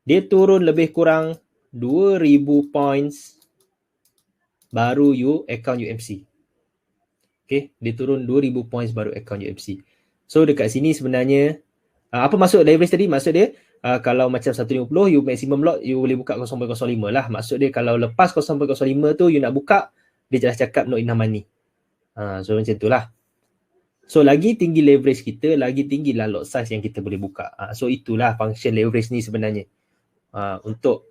dia turun lebih kurang 2000 points baru you account UMC. Dia turun 2000 points baru account UMC. So dekat sini sebenarnya apa maksud leverage tadi? Maksud dia kalau macam 150, you maximum lot you boleh buka 0.05 lah. Maksud dia kalau lepas 0.05 tu you nak buka, dia jelas cakap not enough money. So macam tu lah. So lagi tinggi leverage kita, lagi tinggilah lot size yang kita boleh buka. So itulah function leverage ni sebenarnya. Untuk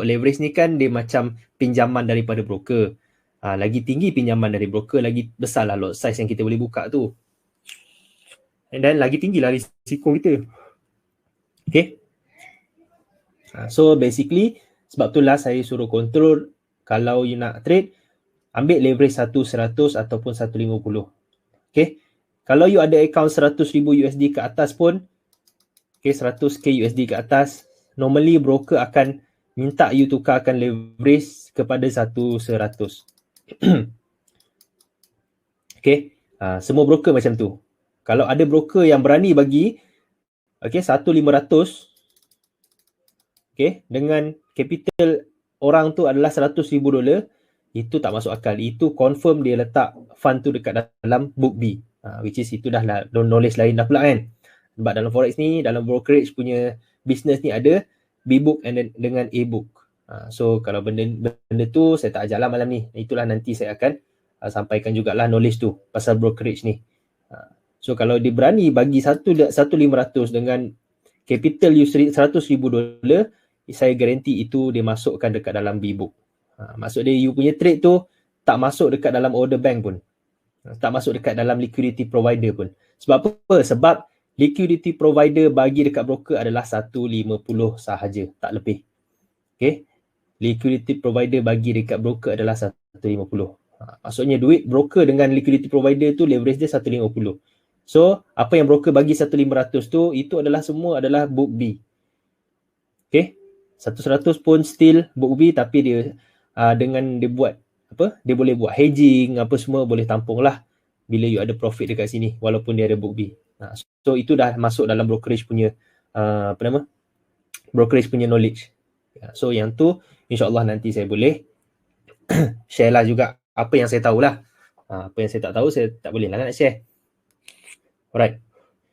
leverage ni kan dia macam pinjaman daripada broker. Lagi tinggi pinjaman dari broker, lagi besarlah lot size yang kita boleh buka tu. And then lagi tinggilah risiko kita. So basically, sebab itulah saya suruh control, kalau you nak trade, ambil leverage 100 ataupun 150. Kalau you ada account 100,000 USD ke atas pun, 100k USD ke atas, normally broker akan minta you tukarkan leverage kepada 100. Semua broker macam tu. Kalau ada broker yang berani bagi 1,500 dengan capital orang tu adalah $100,000, itu tak masuk akal. Itu confirm dia letak fund tu dekat dalam book B, which is itu dah knowledge lain dah pula kan. Sebab dalam forex ni, dalam brokerage punya business ni ada B book dengan A book. So kalau benda tu saya tak ajar lah malam ni. Itulah nanti saya akan sampaikan jugalah knowledge tu pasal brokerage ni. So kalau dia berani bagi 1,500 dengan capital you $100,000, saya garanti itu dia masukkan dekat dalam B-book. Maksud dia you punya trade tu tak masuk dekat dalam order bank pun. Tak masuk dekat dalam liquidity provider pun. Sebab apa? Sebab liquidity provider bagi dekat broker adalah 150 sahaja, tak lebih. Liquidity provider bagi dekat broker adalah 150. Maksudnya duit broker dengan liquidity provider tu leverage dia 150. So, apa yang broker bagi 1,500 tu, itu adalah semua adalah book B. 100 pun still book B, tapi dia dengan dia buat dia boleh buat hedging, apa semua boleh tampung lah bila you ada profit dekat sini walaupun dia ada book B. So itu dah masuk dalam brokerage punya brokerage punya knowledge. So yang tu insyaAllah nanti saya boleh share lah juga apa yang saya tahulah. Apa yang saya tak tahu saya tak boleh lah nak share. Alright.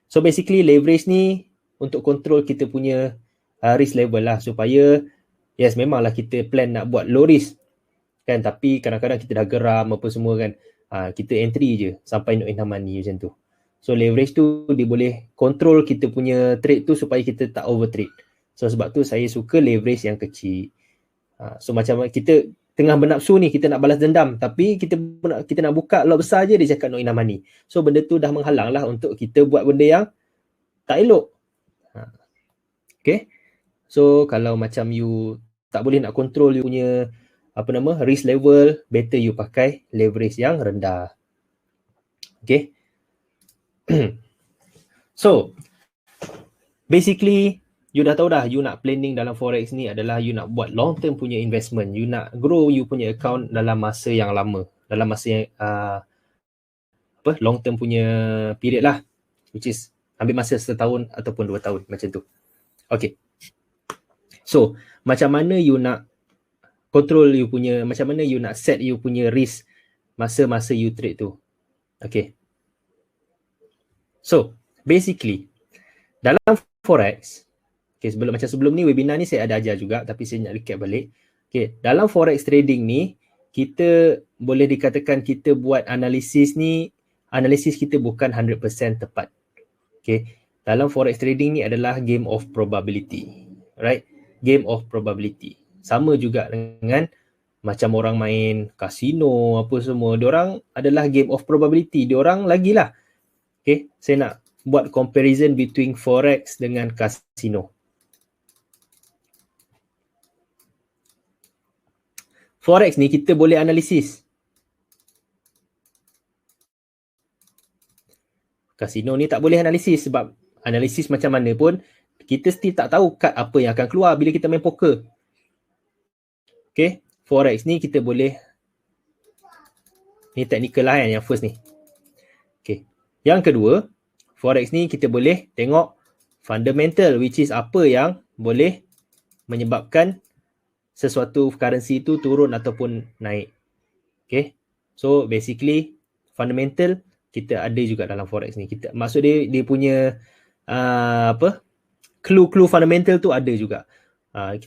So basically leverage ni untuk control kita punya risk level lah, supaya yes memanglah kita plan nak buat low risk kan, tapi kadang-kadang kita dah geram apa semua kan, kita entry je sampai not enough money macam tu. So leverage tu dia boleh control kita punya trade tu supaya kita tak over trade. So sebab tu saya suka leverage yang kecil. So macam kita tengah bernafsu ni, kita nak balas dendam, tapi kita nak buka lot besar je, dia cakap not enough money. So benda tu dah menghalang lah untuk kita buat benda yang tak elok. Okay. So kalau macam you tak boleh nak control you punya risk level, better you pakai leverage yang rendah. Okay. So, basically, you dah tahu dah, you nak planning dalam forex ni adalah you nak buat long term punya investment. You nak grow you punya account dalam masa yang lama. Dalam masa yang long term punya period lah. Which is ambil masa setahun ataupun 2 tahun macam tu. Okay. So, macam mana you nak control you punya, macam mana you nak set you punya risk masa-masa you trade tu. Okay. So, basically, dalam forex, okay, sebelum ni webinar ni saya ada ajar juga, tapi saya nak recap balik. Okay, dalam forex trading ni, kita boleh dikatakan kita buat analisis ni, analisis kita bukan 100% tepat. Okay, dalam forex trading ni adalah game of probability. Right? Game of probability. Sama juga dengan macam orang main kasino apa semua, diorang adalah game of probability. Diorang lagilah. Okay, saya nak buat comparison between forex dengan kasino. Forex ni kita boleh analisis. Kasino ni tak boleh analisis sebab analisis macam mana pun kita still tak tahu kad apa yang akan keluar bila kita main poker. Okay, forex ni kita boleh, ni technical lah kan yang first ni. Okay. Yang kedua, forex ni kita boleh tengok fundamental, which is apa yang boleh menyebabkan sesuatu currency tu turun ataupun naik. Okay. So basically fundamental kita ada juga dalam forex ni. Kita maksud dia punya clue fundamental tu ada juga.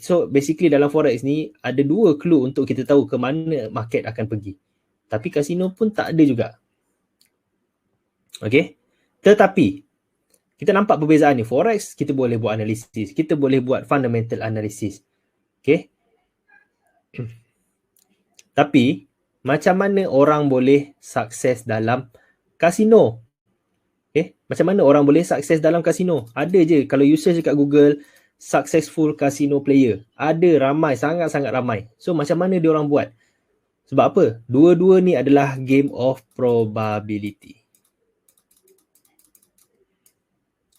So basically dalam forex ni ada 2 clue untuk kita tahu ke mana market akan pergi. Tapi kasino pun tak ada juga. Okay. Tetapi kita nampak perbezaan ni. Forex kita boleh buat analisis, kita boleh buat fundamental analysis. Okay. Tapi macam mana orang boleh sukses dalam kasino? Okay. Macam mana orang boleh sukses dalam kasino? Ada je, kalau you search dekat Google, successful casino player. Ada ramai, sangat-sangat ramai. So macam mana dia orang buat? Sebab apa? Dua-dua ni adalah game of probability.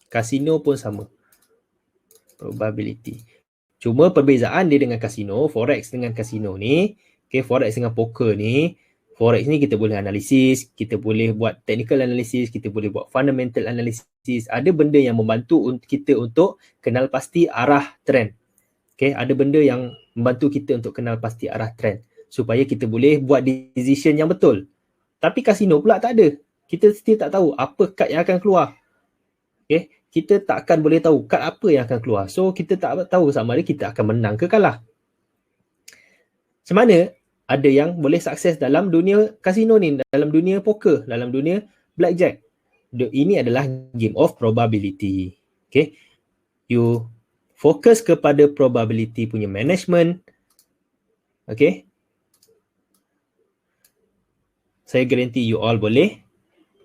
Kasino pun sama. Probability. Cuma perbezaan dia dengan kasino, forex dengan kasino ni, okay, forex dengan poker ni, forex ni kita boleh analisis, kita boleh buat technical analysis, kita boleh buat fundamental analysis. Ada benda yang membantu kita untuk kenal pasti arah trend. Okay, ada benda yang membantu kita untuk kenal pasti arah trend supaya kita boleh buat decision yang betul. Tapi kasino pula tak ada. Kita still tak tahu apa kad yang akan keluar. Okay, kita tak akan boleh tahu kad apa yang akan keluar. So kita tak tahu sama ada kita akan menang ke kalah. Macam mana ada yang boleh sukses dalam dunia kasino ni, dalam dunia poker, dalam dunia blackjack. Ini adalah game of probability. Okay, you fokus kepada probability punya management. Okay, saya guarantee you all boleh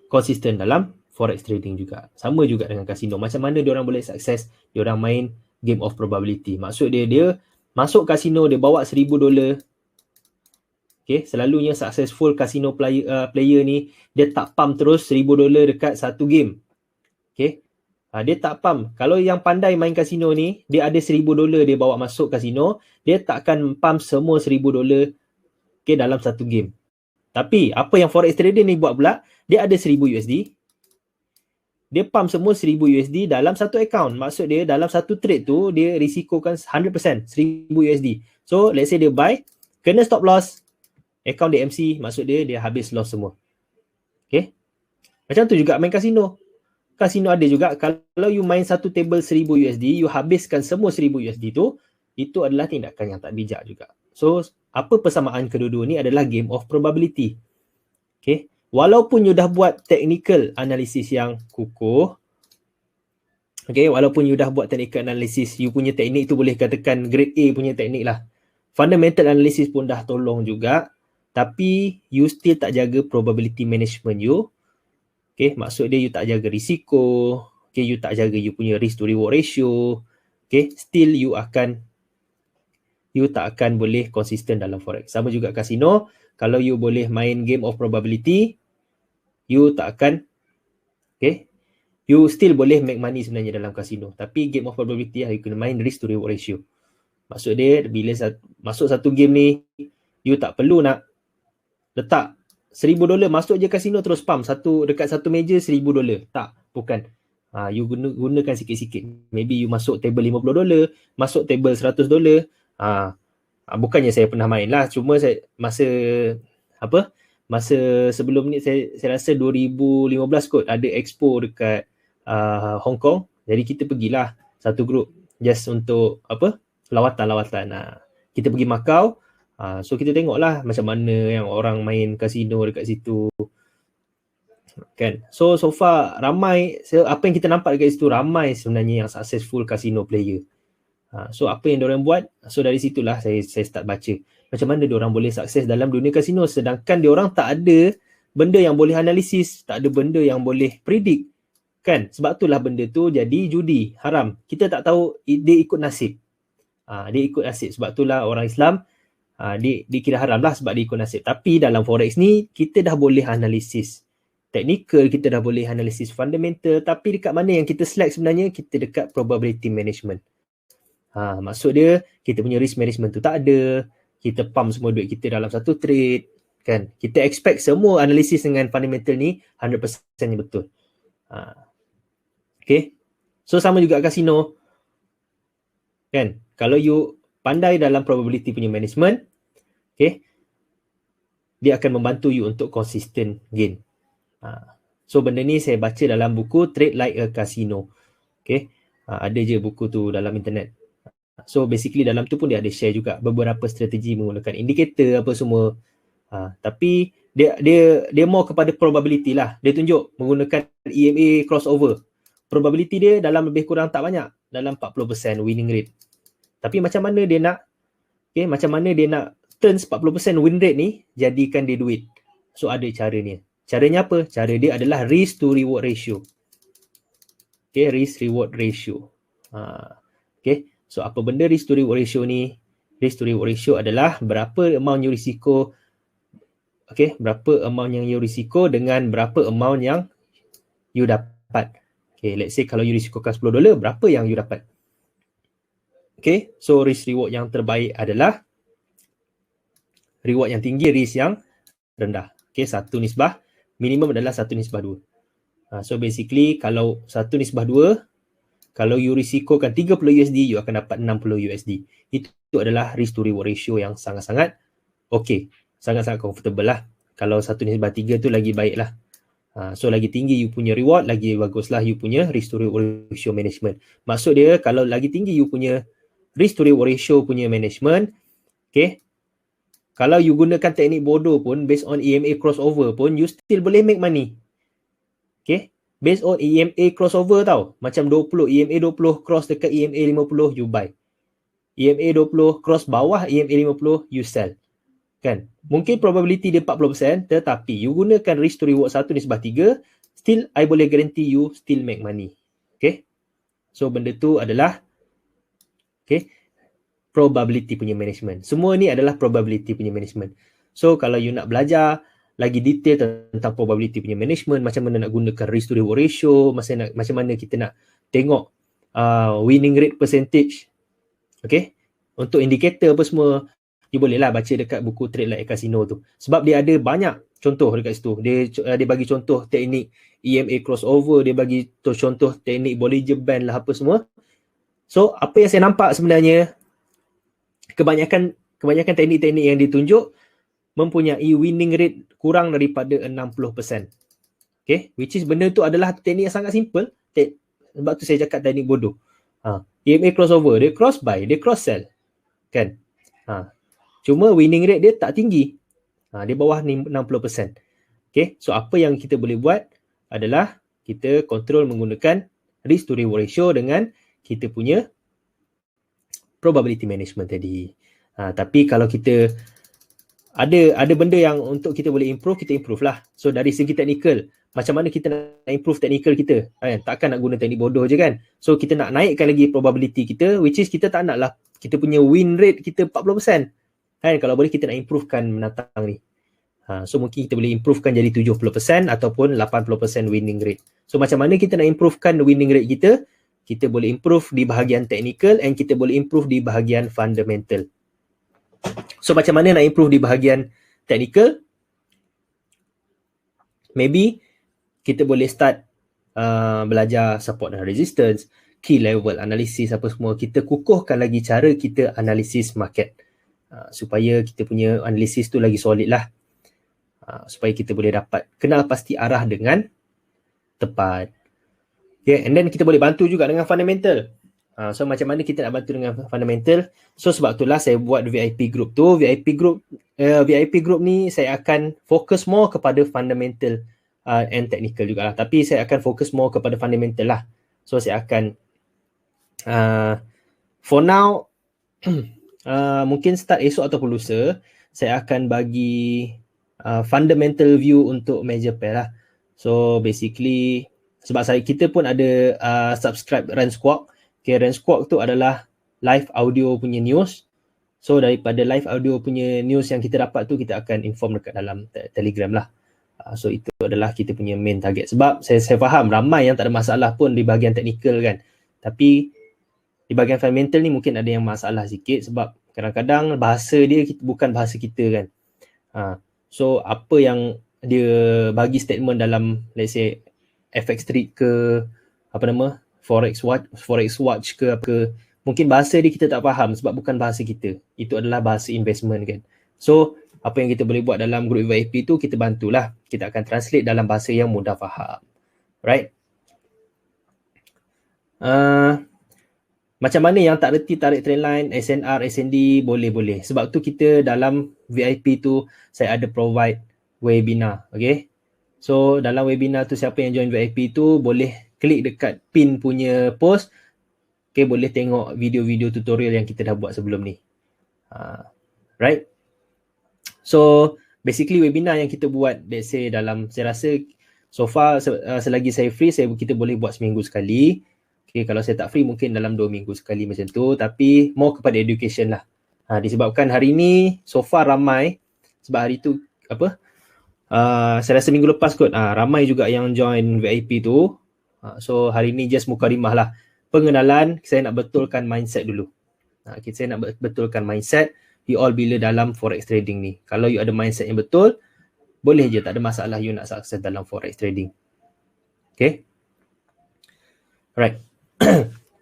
konsisten dalam forex trading juga. Sama juga dengan kasino. Macam mana diorang boleh sukses? Diorang main game of probability. Maksud dia masuk kasino, dia bawa $1,000. Okay, selalunya successful kasino player ni, dia tak pump terus $1,000 dekat satu game. Okay, dia tak pump. Kalau yang pandai main kasino ni, dia ada $1,000 dia bawa masuk kasino, dia tak akan pump semua $1,000 okay, dalam satu game. Tapi apa yang forex trader ni buat pula, dia ada $1,000. Dia pump semua $1,000 dalam satu account. Maksud dia dalam satu trade tu, dia risikokan 100% $1,000. So let's say dia buy, kena stop loss, account dia MC, maksud dia habis loss semua. Okay. Macam tu juga main kasino. Kasino ada juga, kalau you main satu table $1,000, you habiskan semua $1,000 tu, itu adalah tindakan yang tak bijak juga. So apa persamaan kedua-dua ni adalah game of probability. Okay. Walaupun you dah buat technical analysis yang kukuh, okay, walaupun you dah buat technical analysis, you punya teknik tu boleh katakan grade A punya teknik lah. Fundamental analysis pun dah tolong juga, tapi you still tak jaga probability management you. Okay, maksud dia you tak jaga risiko, okay, you tak jaga you punya risk to reward ratio, okay, still you akan you tak akan boleh konsisten dalam forex. Sama juga kasino, kalau you boleh main game of probability, you tak akan, okay, you still boleh make money sebenarnya dalam kasino. Tapi game of probability you kena main risk to reward ratio. Maksud dia, bila masuk satu game ni, you tak perlu nak letak $1,000 masuk je kasino terus pump dekat satu meja $1,000. Tak, bukan. You gunakan sikit-sikit. Maybe you masuk table $50, masuk table $100. Bukannya saya pernah main lah, cuma saya masa sebelum ni saya rasa 2015 kot ada expo dekat Hong Kong. Jadi kita pergilah satu grup just untuk lawatan. Kita pergi Macau. So kita tengoklah macam mana yang orang main kasino dekat situ. Kan? So far ramai, apa yang kita nampak dekat situ, ramai sebenarnya yang successful casino player. So apa yang diorang buat, so dari situlah saya start baca macam mana diorang boleh sukses dalam dunia kasino, sedangkan diorang tak ada benda yang boleh analisis, tak ada benda yang boleh predict. Kan? Sebab itulah benda tu jadi judi, haram. Kita tak tahu, dia ikut nasib. Dia ikut nasib. Sebab itulah orang Islam dia kira haram lah sebab dia ikut nasib. Tapi dalam forex ni kita dah boleh analisis technical, kita dah boleh analisis fundamental, tapi dekat mana yang kita select sebenarnya, kita dekat probability management. Maksud dia kita punya risk management tu tak ada, kita pump semua duit kita dalam satu trade, kan? Kita expect semua analisis dengan fundamental ni 100% yang betul. Okay, so sama juga kasino, kan? Kalau you pandai dalam probability punya management, okay, dia akan membantu you untuk consistent gain. So benda ni saya baca dalam buku Trade Like a Casino. Okay, ada je buku tu dalam internet. So basically dalam tu pun dia ada share juga beberapa strategi menggunakan indikator apa semua. Tapi dia more kepada probability lah. Dia tunjuk menggunakan EMA crossover. Probability dia dalam lebih kurang tak banyak, dalam 40% winning rate. Tapi macam mana dia nak turn 40% win rate ni jadikan dia duit? So ada caranya. Caranya apa? Cara dia adalah risk to reward ratio. Okay, risk reward ratio. Okay, so apa benda risk to reward ratio ni? Risk to reward ratio adalah berapa amount you risiko, okay, berapa amount yang you risiko dengan berapa amount yang you dapat. Okay, let's say kalau you risikokan $10, berapa yang you dapat? Okay, so risk reward yang terbaik adalah reward yang tinggi, risk yang rendah. Okay, 1:2. Minimum adalah 1:2. So basically kalau 1:2, kalau you risikokan $30, you akan dapat $60. Itu adalah risk to reward ratio yang sangat-sangat okay. Sangat-sangat comfortable lah. Kalau 1:3 tu lagi baik lah. So lagi tinggi you punya reward, lagi baguslah you punya risk to reward ratio management. Maksud dia kalau lagi tinggi you punya risk to reward ratio punya management, okay, kalau you gunakan teknik bodoh pun, based on EMA crossover pun, you still boleh make money. Okay, based on EMA crossover tau. Macam 20, EMA 20 cross dekat EMA 50, you buy. EMA 20 cross bawah EMA 50, you sell. Kan? Mungkin probability dia 40%, tetapi you gunakan risk to reward 1:3, still I boleh guarantee you still make money. Okay, so benda tu adalah, okay, probability punya management. Semua ni adalah probability punya management. So kalau you nak belajar lagi detail tentang probability punya management, macam mana nak gunakan risk to reward ratio, macam mana kita nak tengok winning rate percentage, okay, untuk indikator apa semua, you bolehlah baca dekat buku Trade Like a Casino tu. Sebab dia ada banyak contoh dekat situ. Dia bagi contoh teknik EMA crossover, dia bagi contoh teknik Bollinger Band lah apa semua. So apa yang saya nampak sebenarnya, kebanyakan teknik-teknik yang ditunjuk mempunyai winning rate kurang daripada 60%. Okay, which is benda tu adalah teknik yang sangat simple. Sebab tu saya cakap teknik bodoh. EMA crossover, dia cross buy, dia cross sell. Kan? Cuma winning rate dia tak tinggi. Dia bawah 60%. Okay, so apa yang kita boleh buat adalah kita control menggunakan risk to reward ratio dengan kita punya probability management tadi. Tapi kalau kita ada benda yang untuk kita boleh improve, kita improve lah. So dari segi technical, macam mana kita nak improve technical kita? Takkan nak guna teknik bodoh je kan? So kita nak naikkan lagi probability kita, which is kita tak nak lah kita punya win rate kita 40%. Kan kalau boleh kita nak improvekan menatang ni. So mungkin kita boleh improvekan jadi 70% ataupun 80% winning rate. So macam mana kita nak improvekan winning rate kita? Kita boleh improve di bahagian technical and kita boleh improve di bahagian fundamental. So macam mana nak improve di bahagian technical? Maybe kita boleh start belajar support dan resistance, key level analysis apa semua. Kita kukuhkan lagi cara kita analisis market supaya kita punya analisis tu lagi solid lah. Supaya kita boleh dapat kenal pasti arah dengan tepat. Okay, and then kita boleh bantu juga dengan fundamental. So macam mana kita nak bantu dengan fundamental? So sebab itulah saya buat VIP group tu. VIP group ni saya akan fokus more kepada fundamental and technical jugalah. Tapi saya akan fokus more kepada fundamental lah. So saya akan for now mungkin start esok ataupun lusa saya akan bagi fundamental view untuk major pair lah. So basically sebab kita pun ada subscribe Rand Squawk. Okay, Rand Squawk tu adalah live audio punya news. So daripada live audio punya news yang kita dapat tu kita akan inform dekat dalam Telegram lah. So itu adalah kita punya main target. Sebab saya faham ramai yang tak ada masalah pun di bahagian technical kan. Tapi di bahagian fundamental ni mungkin ada yang masalah sikit sebab kadang-kadang bahasa dia bukan bahasa kita kan. So apa yang dia bagi statement dalam let's say FX Street ke Forex Watch ke apa, mungkin bahasa dia kita tak faham sebab bukan bahasa kita. Itu adalah bahasa investment kan. So apa yang kita boleh buat dalam grup VIP tu kita bantulah. Kita akan translate dalam bahasa yang mudah faham. Right? Macam mana yang tak reti tarik trendline, SNR, SND, boleh. Sebab tu kita dalam VIP tu saya ada provide webinar. Okay. So dalam webinar tu siapa yang join VIP tu boleh klik dekat pin punya post. Okay, boleh tengok video-video tutorial yang kita dah buat sebelum ni. Right. So basically webinar yang kita buat let's say dalam saya rasa so far selagi saya free kita boleh buat seminggu sekali. Okay, kalau saya tak free mungkin dalam 2 minggu sekali macam tu. Tapi more kepada education lah. Disebabkan hari ni so far ramai. Sebab hari tu saya rasa minggu lepas kot ramai juga yang join VIP tu. So hari ni just mukadimah lah. Pengenalan, saya nak betulkan mindset dulu. Saya nak betulkan mindset you all bila dalam forex trading ni. Kalau you ada mindset yang betul, boleh je, tak ada masalah you nak sukses dalam forex trading. Okay. Alright.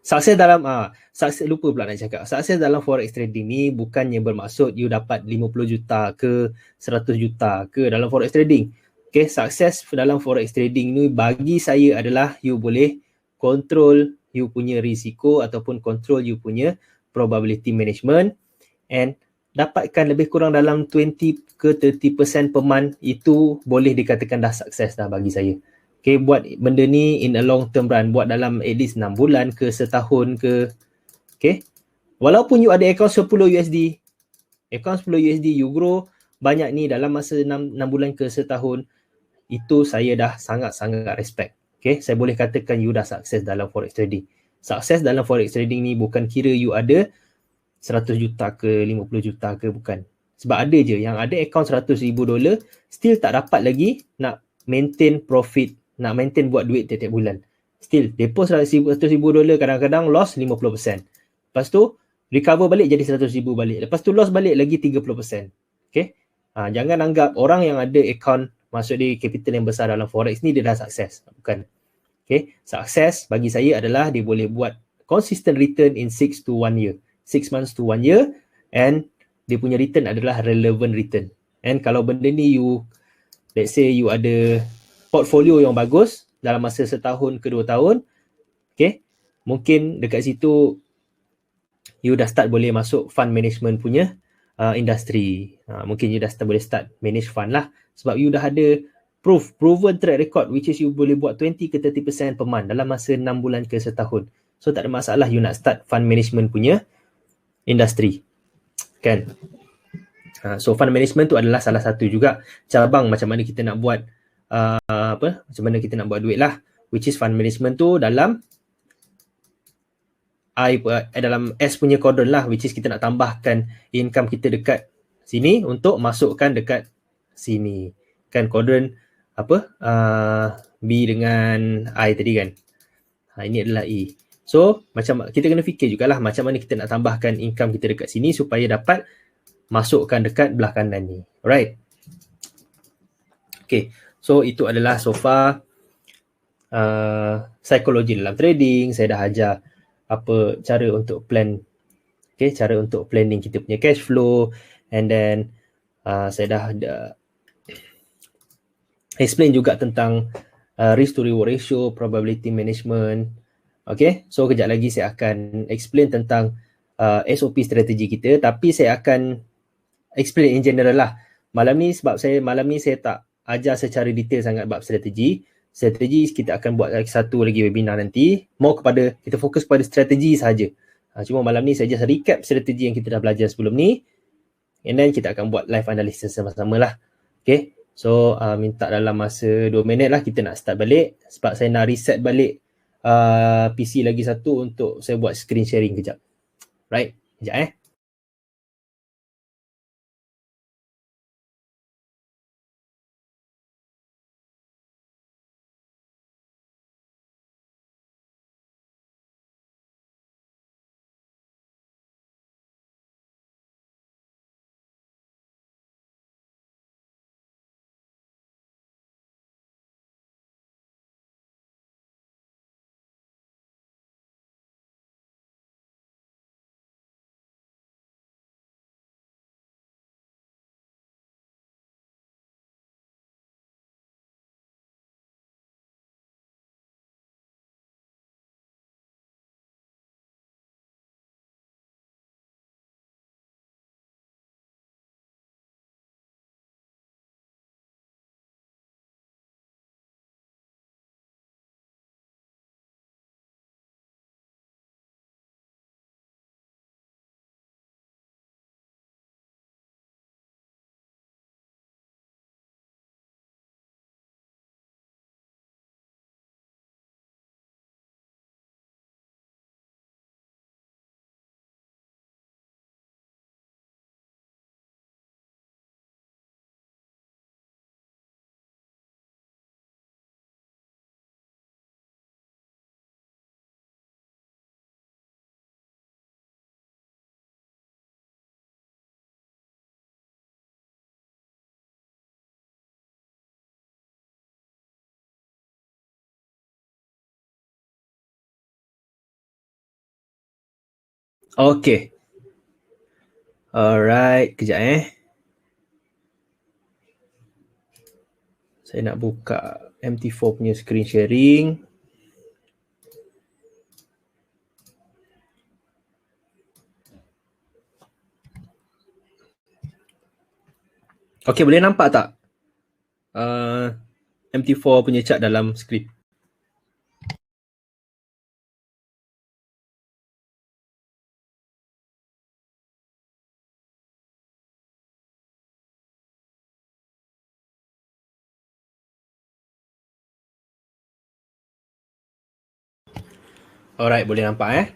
Sukses dalam sukses lupa pula nak cakap. Sukses dalam forex trading ni bukannya bermaksud you dapat 50 juta ke 100 juta ke dalam forex trading. Okay, sukses dalam forex trading ni bagi saya adalah you boleh control you punya risiko ataupun control you punya probability management and dapatkan lebih kurang dalam 20 ke 30% per month. Itu boleh dikatakan dah sukses dah bagi saya. Okay, buat benda ni in a long term run. Buat dalam at least 6 bulan ke setahun ke. Okay. Walaupun you ada account 10 USD. Account 10 USD you grow banyak ni dalam masa 6 bulan ke setahun. Itu saya dah sangat-sangat respect. Okay. Saya boleh katakan you dah sukses dalam forex trading. Sukses dalam forex trading ni bukan kira you ada 100 juta ke 50 juta ke, bukan. Sebab ada je yang ada account $100,000 still tak dapat lagi nak maintain profit. Nak maintain buat duit tiap-tiap bulan. Still, deposit $100,000 kadang-kadang loss 50%. Lepas tu, recover balik jadi $100,000 balik. Lepas tu loss balik lagi 30%. Okay? Jangan anggap orang yang ada account, maksud dia capital yang besar dalam forex ni dia dah sukses. Bukan. Okay? Sukses bagi saya adalah dia boleh buat consistent return in 6 to 1 year. 6 months to 1 year and dia punya return adalah relevant return. And kalau benda ni you, let's say you ada portfolio yang bagus dalam masa setahun ke 2 tahun, okay, mungkin dekat situ you dah start boleh masuk fund management punya industri. Mungkin you dah boleh start manage fund lah sebab you dah ada proven track record which is you boleh buat 20 ke 30% per month dalam masa 6 bulan ke setahun. So tak ada masalah you nak start fund management punya industri. Kan? So fund management tu adalah salah satu juga cabang macam mana kita nak buat macam mana kita nak buat duit lah, which is fund management tu dalam dalam S punya quadrant lah, which is kita nak tambahkan income kita dekat sini untuk masukkan dekat sini. Kan quadrant B dengan I tadi kan. Ini adalah E. So macam kita kena fikir jugalah macam mana kita nak tambahkan income kita dekat sini supaya dapat masukkan dekat belah kanan ni. Alright. Okay. So itu adalah so far psikologi dalam trading. Saya dah ajar apa cara untuk plan, cara untuk planning kita punya cash flow, and then saya dah explain juga tentang risk to reward ratio, probability management. Okay, so kejap lagi saya akan explain tentang SOP strategi kita, tapi saya akan explain in general lah. Malam ni saya tak ajar secara detail sangat bab strategi. Strategi kita akan buat satu lagi webinar nanti, more kepada kita fokus pada strategi saja. Cuma malam ni saya just recap strategi yang kita dah belajar sebelum ni, and then kita akan buat live analysis sama-sama lah. Okay, so minta dalam masa 2 minit lah kita nak start balik, sebab saya nak reset balik PC lagi satu untuk saya buat screen sharing kejap. Right, kejap Okay. Alright, kejap saya nak buka MT4 punya screen sharing. Okay, boleh nampak tak MT4 punya chart dalam screen? Alright, boleh nampak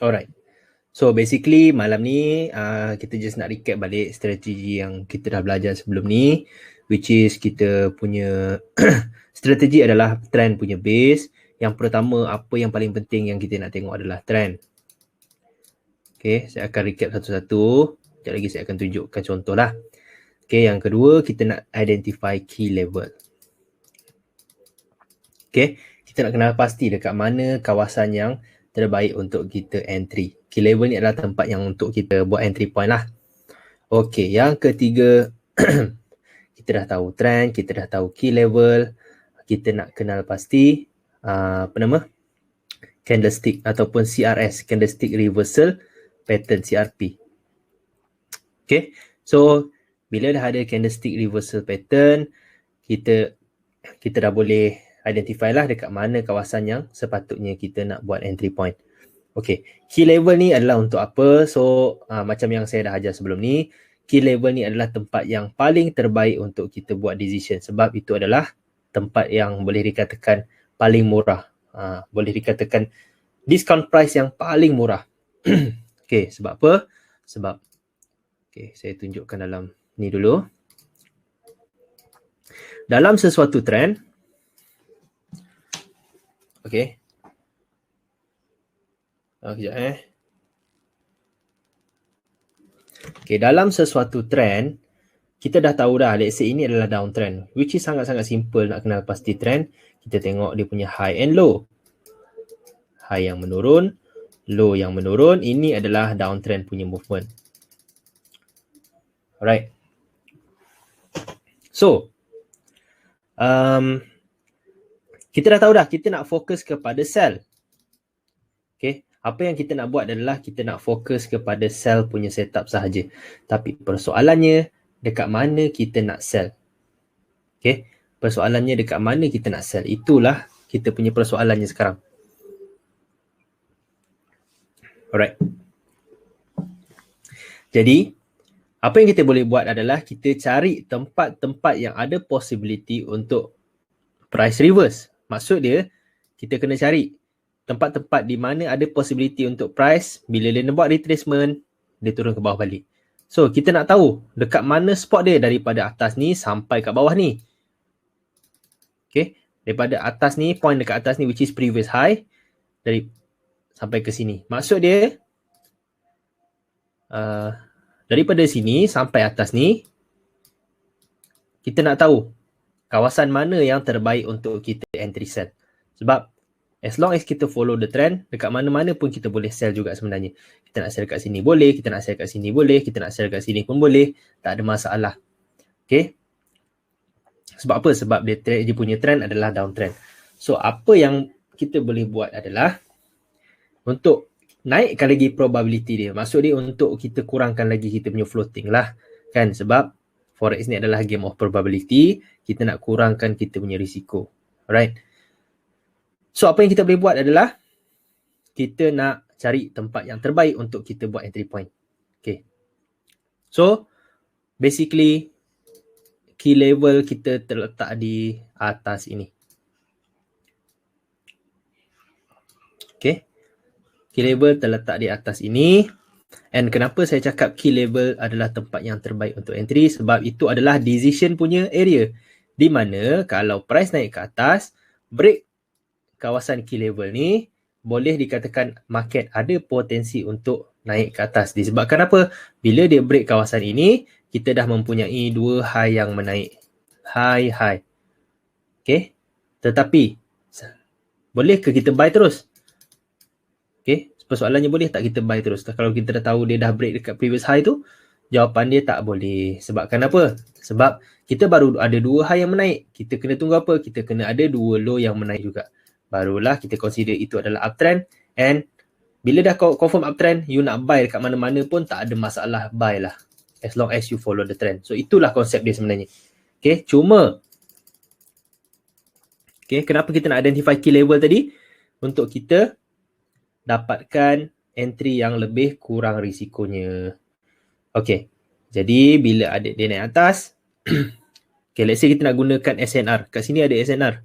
Alright. So basically malam ni kita just nak recap balik strategi yang kita dah belajar sebelum ni, which is kita punya strategi adalah trend punya base. Yang pertama, apa yang paling penting yang kita nak tengok adalah trend. Okay, saya akan recap satu-satu. Sekejap lagi saya akan tunjukkan contoh lah. Okay, yang kedua kita nak identify key level. Okay, kita nak kenal pasti dekat mana kawasan yang terbaik untuk kita entry. Key level ni adalah tempat yang untuk kita buat entry point lah. Okay, yang ketiga kita dah tahu trend, kita dah tahu key level. Kita nak kenal pasti candlestick ataupun CRS, candlestick reversal pattern, CRP. Okay, so bila dah ada candlestick reversal pattern, kita dah boleh identify lah dekat mana kawasan yang sepatutnya kita nak buat entry point. Okay, key level ni adalah untuk apa? So macam yang saya dah ajar sebelum ni, key level ni adalah tempat yang paling terbaik untuk kita buat decision, sebab itu adalah tempat yang boleh dikatakan paling murah. Boleh dikatakan discount price yang paling murah. Okay, sebab apa? Sebab, okay, saya tunjukkan dalam ni dulu. Dalam sesuatu trend, okay. Kejap Okay, dalam sesuatu trend, kita dah tahu dah, let's say ini adalah downtrend, which is sangat-sangat simple nak kenal pasti trend. Kita tengok dia punya high and low. High yang menurun, low yang menurun, ini adalah downtrend punya movement. Alright. So, kita dah tahu dah, kita nak fokus kepada sell. Okay, apa yang kita nak buat adalah kita nak fokus kepada sell punya setup sahaja. Tapi persoalannya, dekat mana kita nak sell? Okay, persoalannya dekat mana kita nak sell? Itulah kita punya persoalannya sekarang. Alright. Jadi, apa yang kita boleh buat adalah kita cari tempat-tempat yang ada possibility untuk price reverse. Maksud dia, kita kena cari tempat-tempat di mana ada possibility untuk price, bila dia nak buat retracement, dia turun ke bawah balik. So, kita nak tahu dekat mana spot dia daripada atas ni sampai kat bawah ni. Okay, daripada atas ni, point dekat atas ni which is previous high, sampai ke sini. Maksud dia, daripada sini sampai atas ni, kita nak tahu kawasan mana yang terbaik untuk kita entry sell. Sebab as long as kita follow the trend, dekat mana-mana pun kita boleh sell juga sebenarnya. Kita nak sell kat sini boleh, kita nak sell kat sini boleh, kita nak sell kat sini pun boleh, tak ada masalah. Okay. Sebab apa? Sebab dia punya trend adalah downtrend. So apa yang kita boleh buat adalah untuk naikkan lagi probability dia. Maksud dia untuk kita kurangkan lagi kita punya floating lah. Kan? Sebab forex ni adalah game of probability. Kita nak kurangkan kita punya risiko. Alright. So apa yang kita boleh buat adalah kita nak cari tempat yang terbaik untuk kita buat entry point. Okay. So basically key level kita terletak di atas ini. Okay. Key level terletak di atas ini. And kenapa saya cakap key level adalah tempat yang terbaik untuk entry? Sebab itu adalah decision punya area. Di mana kalau price naik ke atas, break kawasan key level ni, boleh dikatakan market ada potensi untuk naik ke atas. Disebabkan apa? Bila dia break kawasan ini, kita dah mempunyai dua high yang menaik. High. Okay. Tetapi, boleh ke kita buy terus? Okay. Persoalannya boleh tak kita buy terus? Kalau kita dah tahu dia dah break dekat previous high tu, jawapan dia tak boleh. Sebabkan apa? Sebab kita baru ada dua high yang menaik. Kita kena tunggu apa? Kita kena ada dua low yang menaik juga. Barulah kita consider itu adalah uptrend. And bila dah confirm uptrend, you nak buy dekat mana-mana pun tak ada masalah, buy lah. As long as you follow the trend. So itulah konsep dia sebenarnya. Okay, cuma okay, kenapa kita nak identify key level tadi? Untuk kita dapatkan entry yang lebih kurang risikonya. Okay, jadi bila ada dia naik atas, okay, let's say kita nak gunakan SNR. Kat sini ada SNR.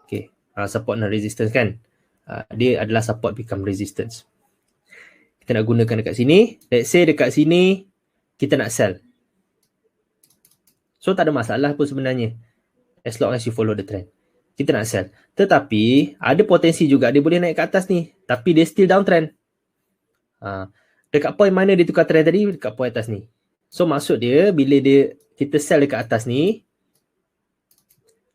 Okay, support and resistance kan. Dia adalah support become resistance. Kita nak gunakan dekat sini. Let's say dekat sini, kita nak sell. So tak ada masalah pun sebenarnya. As long as you follow the trend. Kita nak sell. Tetapi ada potensi juga dia boleh naik ke atas ni. Tapi dia still downtrend. Dekat point mana dia tukar trend tadi? Dekat point atas ni. So maksud dia bila kita sell dekat atas ni.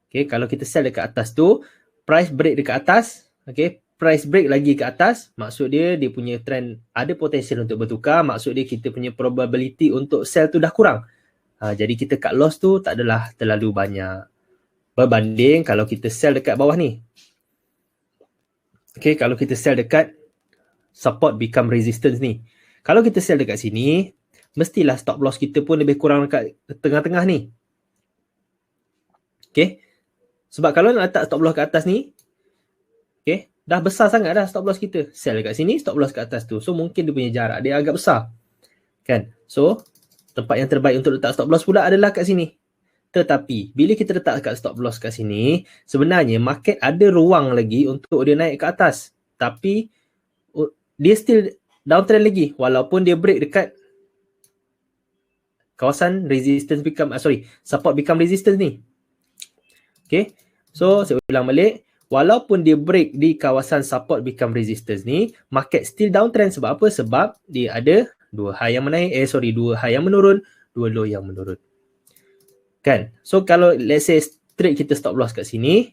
Okay, kalau kita sell dekat atas tu, price break dekat atas. Okay, price break lagi ke atas. Maksud dia punya trend ada potensial untuk bertukar. Maksud dia kita punya probability untuk sell tu dah kurang. Jadi kita cut loss tu tak adalah terlalu banyak. Berbanding kalau kita sell dekat bawah ni. Okay, kalau kita sell dekat support become resistance ni. Kalau kita sell dekat sini, mestilah stop loss kita pun lebih kurang dekat tengah-tengah ni. Okay. Sebab kalau nak letak stop loss kat atas ni, okay, dah besar sangat dah stop loss kita. Sell kat sini, stop loss kat atas tu. So mungkin dia punya jarak dia agak besar. Kan? So tempat yang terbaik untuk letak stop loss pula adalah kat sini. Tetapi bila kita letak kat stop loss kat sini, sebenarnya market ada ruang lagi untuk dia naik ke atas. Tapi dia still downtrend lagi walaupun dia break dekat kawasan resistance support become resistance ni. Okay. So saya ulang balik, walaupun dia break di kawasan support become resistance ni, market still downtrend. Sebab apa? Sebab dia ada dua high yang menurun, dua low yang menurun. Kan? So kalau let's say trade kita stop loss kat sini,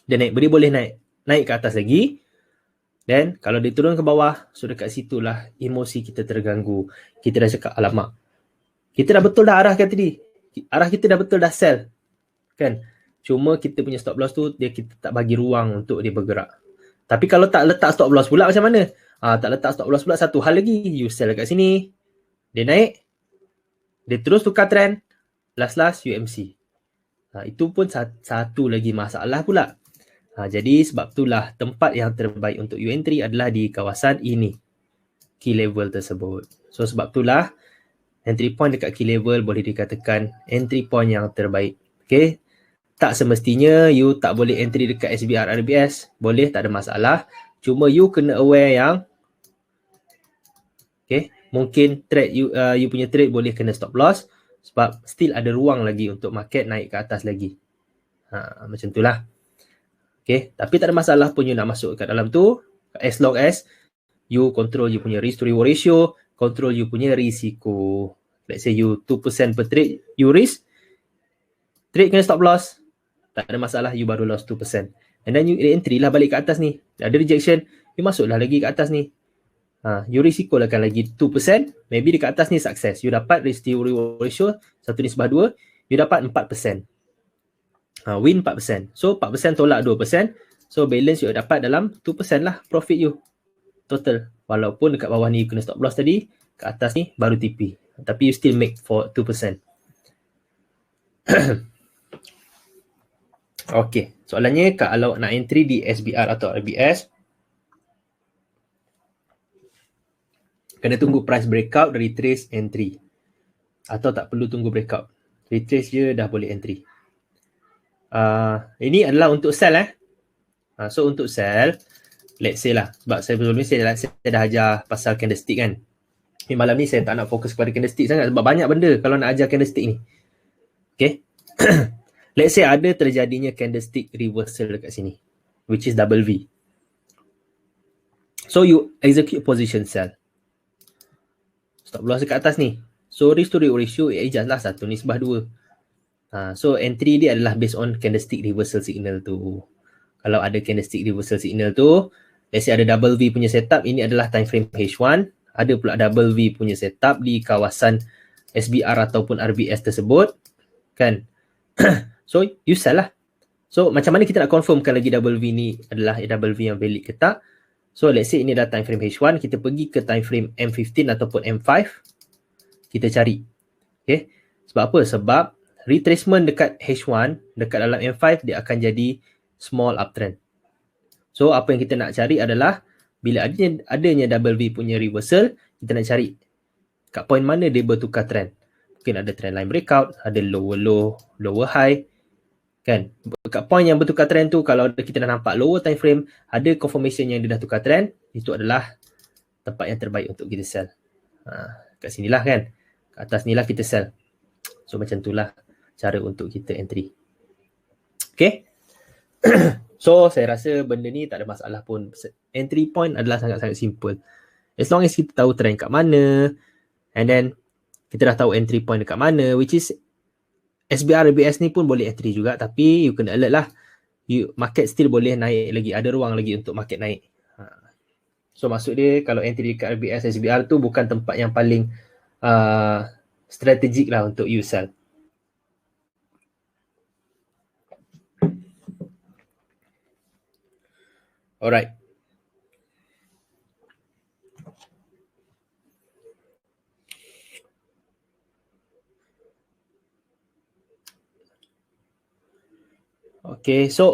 dia naik, dia boleh naik ke atas lagi. Dan kalau dia turun ke bawah, so dekat situlah emosi kita terganggu. Kita dah cakap, alamak, kita dah betul dah arah kan tadi. Arah kita dah betul dah sell. Kan? Cuma kita punya stop loss tu, kita tak bagi ruang untuk dia bergerak. Tapi kalau tak letak stop loss pula macam mana? Tak letak stop loss pula, satu hal lagi. You sell kat sini, dia naik, dia terus tukar trend, last UMC. Itu pun satu lagi masalah pula. Jadi sebab itulah tempat yang terbaik untuk you entry adalah di kawasan ini, key level tersebut. So sebab itulah entry point dekat key level boleh dikatakan entry point yang terbaik. Okay. Tak semestinya you tak boleh entry dekat SBR RBS. Boleh, tak ada masalah. Cuma you kena aware yang mungkin trade you punya trade boleh kena stop loss sebab still ada ruang lagi untuk market naik ke atas lagi. Macam itulah. Okay. Tapi tak ada masalah pun you nak masuk kat dalam tu, as long as you control you punya risk to reward ratio, control you punya risiko. Let's say you 2% per trade, you risk, trade kena stop loss, tak ada masalah, you baru lost 2%. And then you entry lah balik ke atas ni. Ada rejection, you masuklah lagi ke atas ni. You risiko lah kan lagi 2%, maybe dekat atas ni sukses. You dapat risk to reward ratio 1:2, you dapat 4%. Win 4%. So 4% tolak 2%. So balance you dapat dalam 2% lah profit you. Total. Walaupun dekat bawah ni you kena stop loss tadi, ke atas ni baru TP. Tapi you still make for 2%. Okay. Soalannya kalau nak entry di SBR atau RBS, kena tunggu price breakout, retrace, entry. Atau tak perlu tunggu breakout. Retrace je dah boleh entry. Ini adalah untuk sell so untuk sell, let's say lah, sebab saya sebelum ni saya dah ajar pasal candlestick kan. Malam ni saya tak nak fokus pada candlestick sangat sebab banyak benda kalau nak ajar candlestick ni. Okay. Let's say ada terjadinya candlestick reversal dekat sini, which is double V. So you execute position sell. Stop loss dekat atas ni. So risk to reward ratio adjust lah 1:2. So entry dia adalah based on candlestick reversal signal tu. Kalau ada candlestick reversal signal tu, let's say ada double V punya setup, ini adalah time frame H1, ada pula double V punya setup di kawasan SBR ataupun RBS tersebut, kan? So you sell lah. So macam mana kita nak confirmkan lagi double V ni adalah double V yang valid ke tak? So let's say ini adalah time frame H1, kita pergi ke time frame M15 ataupun M5, kita cari. Okay? Sebab apa? Sebab retracement dekat H1, dekat dalam M5, dia akan jadi small uptrend. So apa yang kita nak cari adalah bila adanya double V punya reversal, kita nak cari kat point mana dia bertukar trend. Mungkin ada trend line breakout, ada lower low, lower high, kan? Kat point yang bertukar trend tu, kalau kita dah nampak lower time frame, ada confirmation yang dia dah tukar trend, itu adalah tempat yang terbaik untuk kita sell. Kat sinilah kan, kat atas ni lah kita sell. So macam itulah cara untuk kita entry. Okay. So saya rasa benda ni tak ada masalah pun. Entry point adalah sangat-sangat simple. As long as kita tahu trend kat mana, and then kita dah tahu entry point dekat mana, which is SBR RBS ni pun boleh entry juga, tapi you kena alert lah. Market still boleh naik lagi, ada ruang lagi untuk market naik. So maksud dia kalau entry dekat RBS, SBR tu bukan tempat yang paling strategik lah untuk you sell. Alright. Okay, so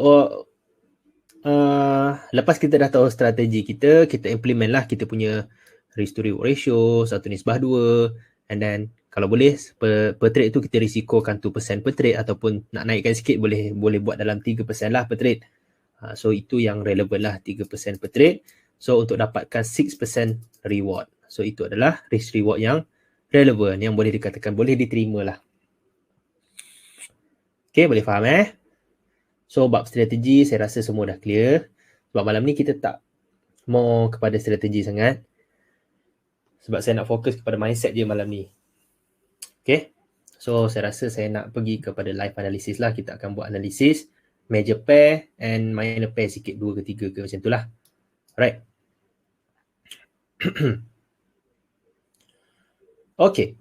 lepas kita dah tahu strategi kita implement lah kita punya risk to reward ratio 1:2, and then kalau boleh per trade tu kita risikokan 2% per trade, ataupun nak naikkan sikit boleh buat dalam 3% lah per trade. So itu yang relevan lah, 3% per trade. So untuk dapatkan 6% reward. So itu adalah risk reward yang relevan, yang boleh dikatakan boleh diterima lah. Okay, boleh faham So bab strategi saya rasa semua dah clear. Sebab malam ni kita tak more kepada strategi sangat. Sebab saya nak fokus kepada mindset je malam ni. Okay. So saya rasa saya nak pergi kepada live analysis lah. Kita akan buat analisis major pair and minor pair sikit, 2 ke 3 ke macam tu lah. Alright. Okay.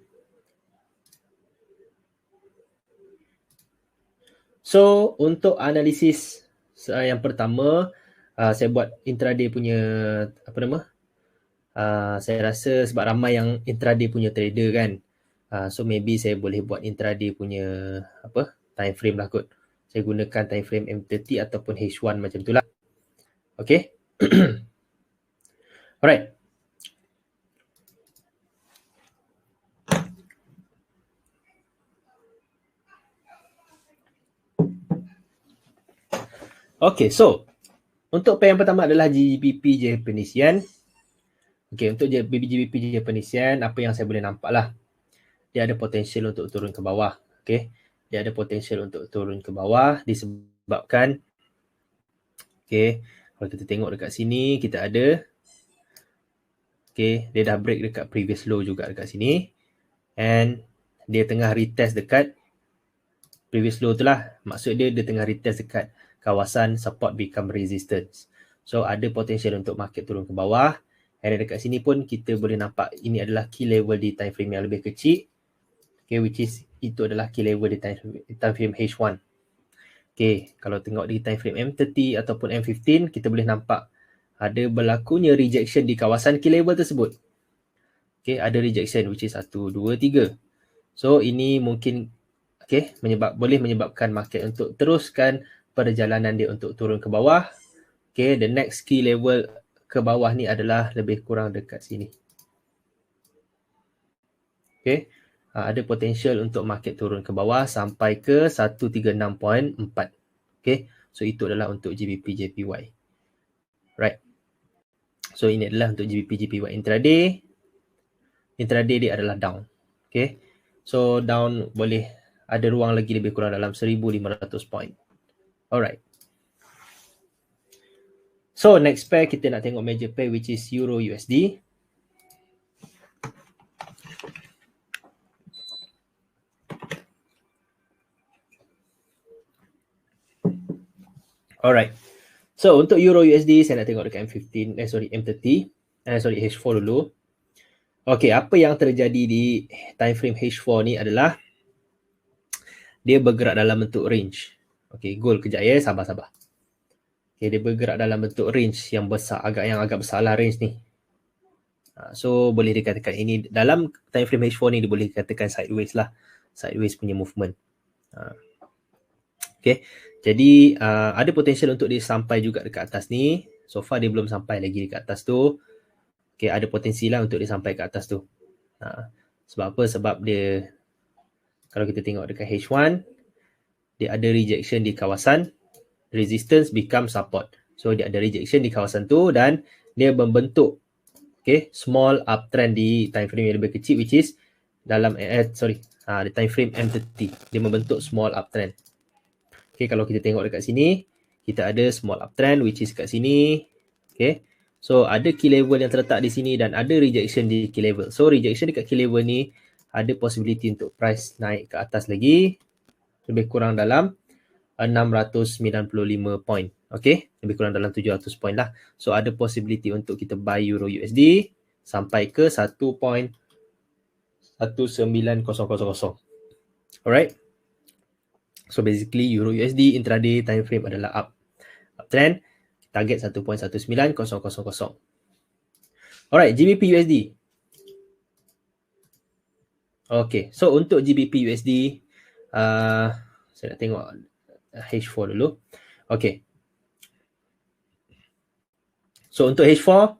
So untuk analisis yang pertama, saya buat intraday punya saya rasa sebab ramai yang intraday punya trader kan. So maybe saya boleh buat intraday punya time frame lah kot. Saya gunakan time frame M30 ataupun H1 macam tu lah. Okay. Alright. Okay, so untuk pair yang pertama adalah GBP Japanese Yen. Okay, untuk GBP Japanese Yen, apa yang saya boleh nampak lah, dia ada potensial untuk turun ke bawah. Okay, dia ada potensial untuk turun ke bawah disebabkan, okay, kalau kita tengok dekat sini, kita ada, okay, dia dah break dekat previous low juga dekat sini, and dia tengah retest dekat previous low tu lah. Maksud dia tengah retest dekat kawasan support become resistance. So ada potensial untuk market turun ke bawah. And dekat sini pun kita boleh nampak ini adalah key level di time frame yang lebih kecil. Okay, which is itu adalah key level di time frame H1. Okay, kalau tengok di time frame M30 ataupun M15, kita boleh nampak ada berlakunya rejection di kawasan key level tersebut. Okay, ada rejection which is 1, 2, 3. So ini mungkin boleh menyebabkan market untuk teruskan perjalanan dia untuk turun ke bawah. Okay, the next key level ke bawah ni adalah lebih kurang dekat sini. Okay, ada potensial untuk market turun ke bawah sampai ke 136.4. Okay, so itu adalah untuk GBP JPY. Right. So ini adalah untuk GBP JPY intraday. Intraday dia adalah down. Okay, so down boleh ada ruang lagi lebih kurang dalam 1,500 point. Alright. So next pair kita nak tengok major pair which is Euro USD. Alright. So untuk Euro USD saya nak tengok dekat M30, H4 dulu. Okay, apa yang terjadi di time frame H4 ni adalah dia bergerak dalam bentuk range. Okay, goal kejap ya, sabar. Okay, dia bergerak dalam bentuk range yang besar, agak besar lah range ni. So boleh dikatakan ini dalam time frame H4 ni dia boleh dikatakan sideways lah. Sideways punya movement. Okay, jadi ada potensial untuk dia sampai juga dekat atas ni. So far dia belum sampai lagi dekat atas tu. Okay, ada potensi lah untuk dia sampai ke atas tu. Sebab apa? Sebab dia, kalau kita tengok dekat H1, dia ada rejection di kawasan resistance become support. So dia ada rejection di kawasan tu dan dia membentuk small uptrend di time frame yang lebih kecil which is dalam di time frame M30. Dia membentuk small uptrend. Okay, kalau kita tengok dekat sini, kita ada small uptrend which is kat sini. Okay, so ada key level yang terletak di sini dan ada rejection di key level. So rejection dekat key level ni ada possibility untuk price naik ke atas lagi, lebih kurang dalam 695 point. Okay, lebih kurang dalam 700 point lah. So ada possibility untuk kita buy Euro USD sampai ke 1.19000. Alright. So basically Euro USD intraday time frame adalah uptrend. Target 1.19000. Alright, GBP USD. Okay, so untuk GBP USD, saya nak tengok H4 dulu. Okay. So untuk H4,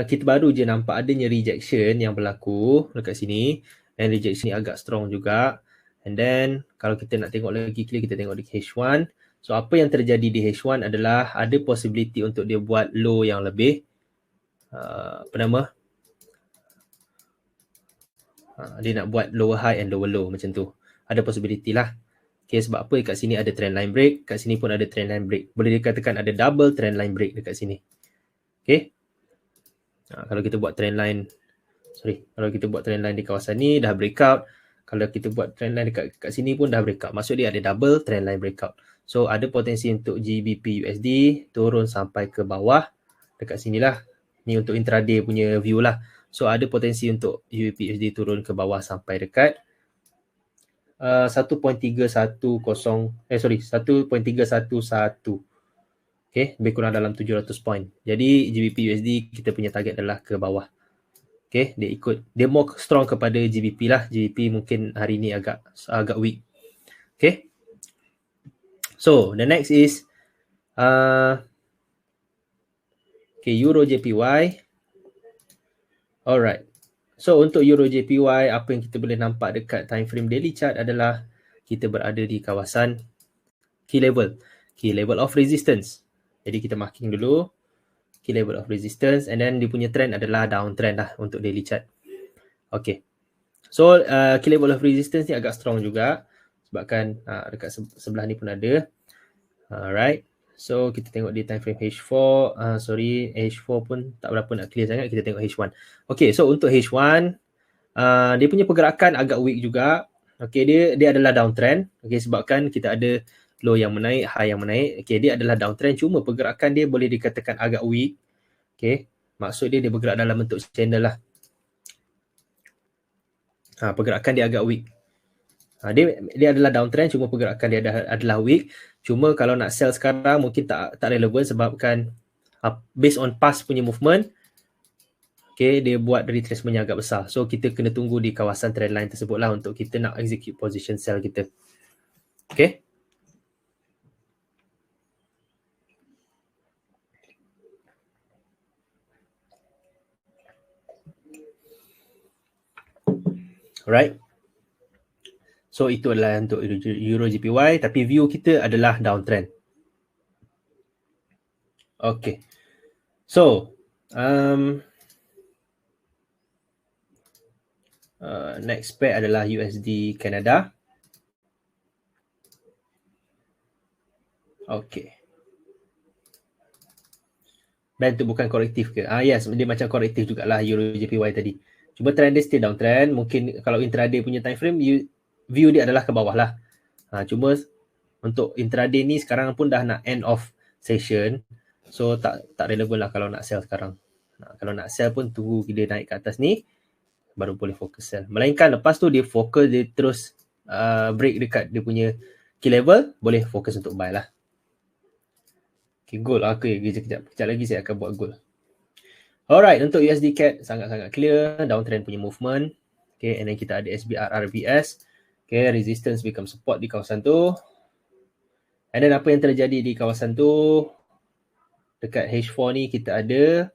kita baru je nampak adanya rejection yang berlaku dekat sini, dan rejection ni agak strong juga. And then kalau kita nak tengok lagi clear, kita tengok di H1. So apa yang terjadi di H1 adalah ada possibility untuk dia buat low yang lebih dia nak buat lower high and lower low macam tu. Ada possibility lah. Okay, sebab apa kat sini ada trend line break, kat sini pun ada trend line break. Boleh dikatakan ada double trend line break dekat sini. Okay. Kalau kita buat trend line di kawasan ni dah breakout. Kalau kita buat trend line dekat sini pun dah breakout. Maksud dia ada double trend line breakout. So ada potensi untuk GBP USD turun sampai ke bawah dekat sinilah. Ni untuk intraday punya view lah. So ada potensi untuk GBP USD turun ke bawah sampai dekat 1.311. Okay, lebih kurang dalam 700 point. Jadi GBP USD kita punya target adalah ke bawah. Okay, dia more strong kepada GBP lah. GBP mungkin hari ni agak weak. Okay. So the next is Euro JPY. Alright. So untuk Euro JPY, apa yang kita boleh nampak dekat time frame daily chart adalah kita berada di kawasan key level of resistance. Jadi kita marking dulu key level of resistance, and then dia punya trend adalah downtrend lah untuk daily chart. Okay. So key level of resistance ni agak strong juga sebabkan dekat sebelah ni pun ada. Alright. So kita tengok di time frame H4, H4 pun tak berapa nak clear sangat, kita tengok H1. Okay, so untuk H1 dia punya pergerakan agak weak juga. Okay, dia adalah downtrend. Okay, sebabkan kita ada low yang menaik, high yang menaik. Okay, dia adalah downtrend, cuma pergerakan dia boleh dikatakan agak weak. Okay, maksud dia bergerak dalam bentuk channel lah. Pergerakan dia agak weak. Dia adalah downtrend, cuma pergerakan dia adalah weak. Cuma kalau nak sell sekarang mungkin tak relevan sebabkan based on past punya movement, okay, dia buat retracement yang agak besar. So kita kena tunggu di kawasan trend line tersebut lah untuk kita nak execute position sell kita. Okay. Alright. So itu adalah untuk Euro JPY, tapi view kita adalah downtrend. Okay. So next pair adalah USD Canada. Okay. Dan itu bukan korektif ke? Yes, dia macam korektif jugalah Euro JPY tadi. Cuma trend dia still downtrend. Mungkin kalau intraday punya time frame, view dia adalah ke bawah lah. Cuma untuk intraday ni sekarang pun dah nak end of session. So tak relevan lah kalau nak sell sekarang. Kalau nak sell pun tunggu dia naik ke atas ni, baru boleh fokus sell. Melainkan lepas tu dia fokus, dia terus break dekat dia punya key level, boleh fokus untuk buy lah. Okay, gold. Okay, kejap lagi saya akan buat gold. Alright, untuk USD CAD sangat-sangat clear, downtrend punya movement. Okay, and then kita ada SBR RBS. Okay, resistance become support di kawasan tu. And then apa yang terjadi di kawasan tu, dekat H4 ni kita ada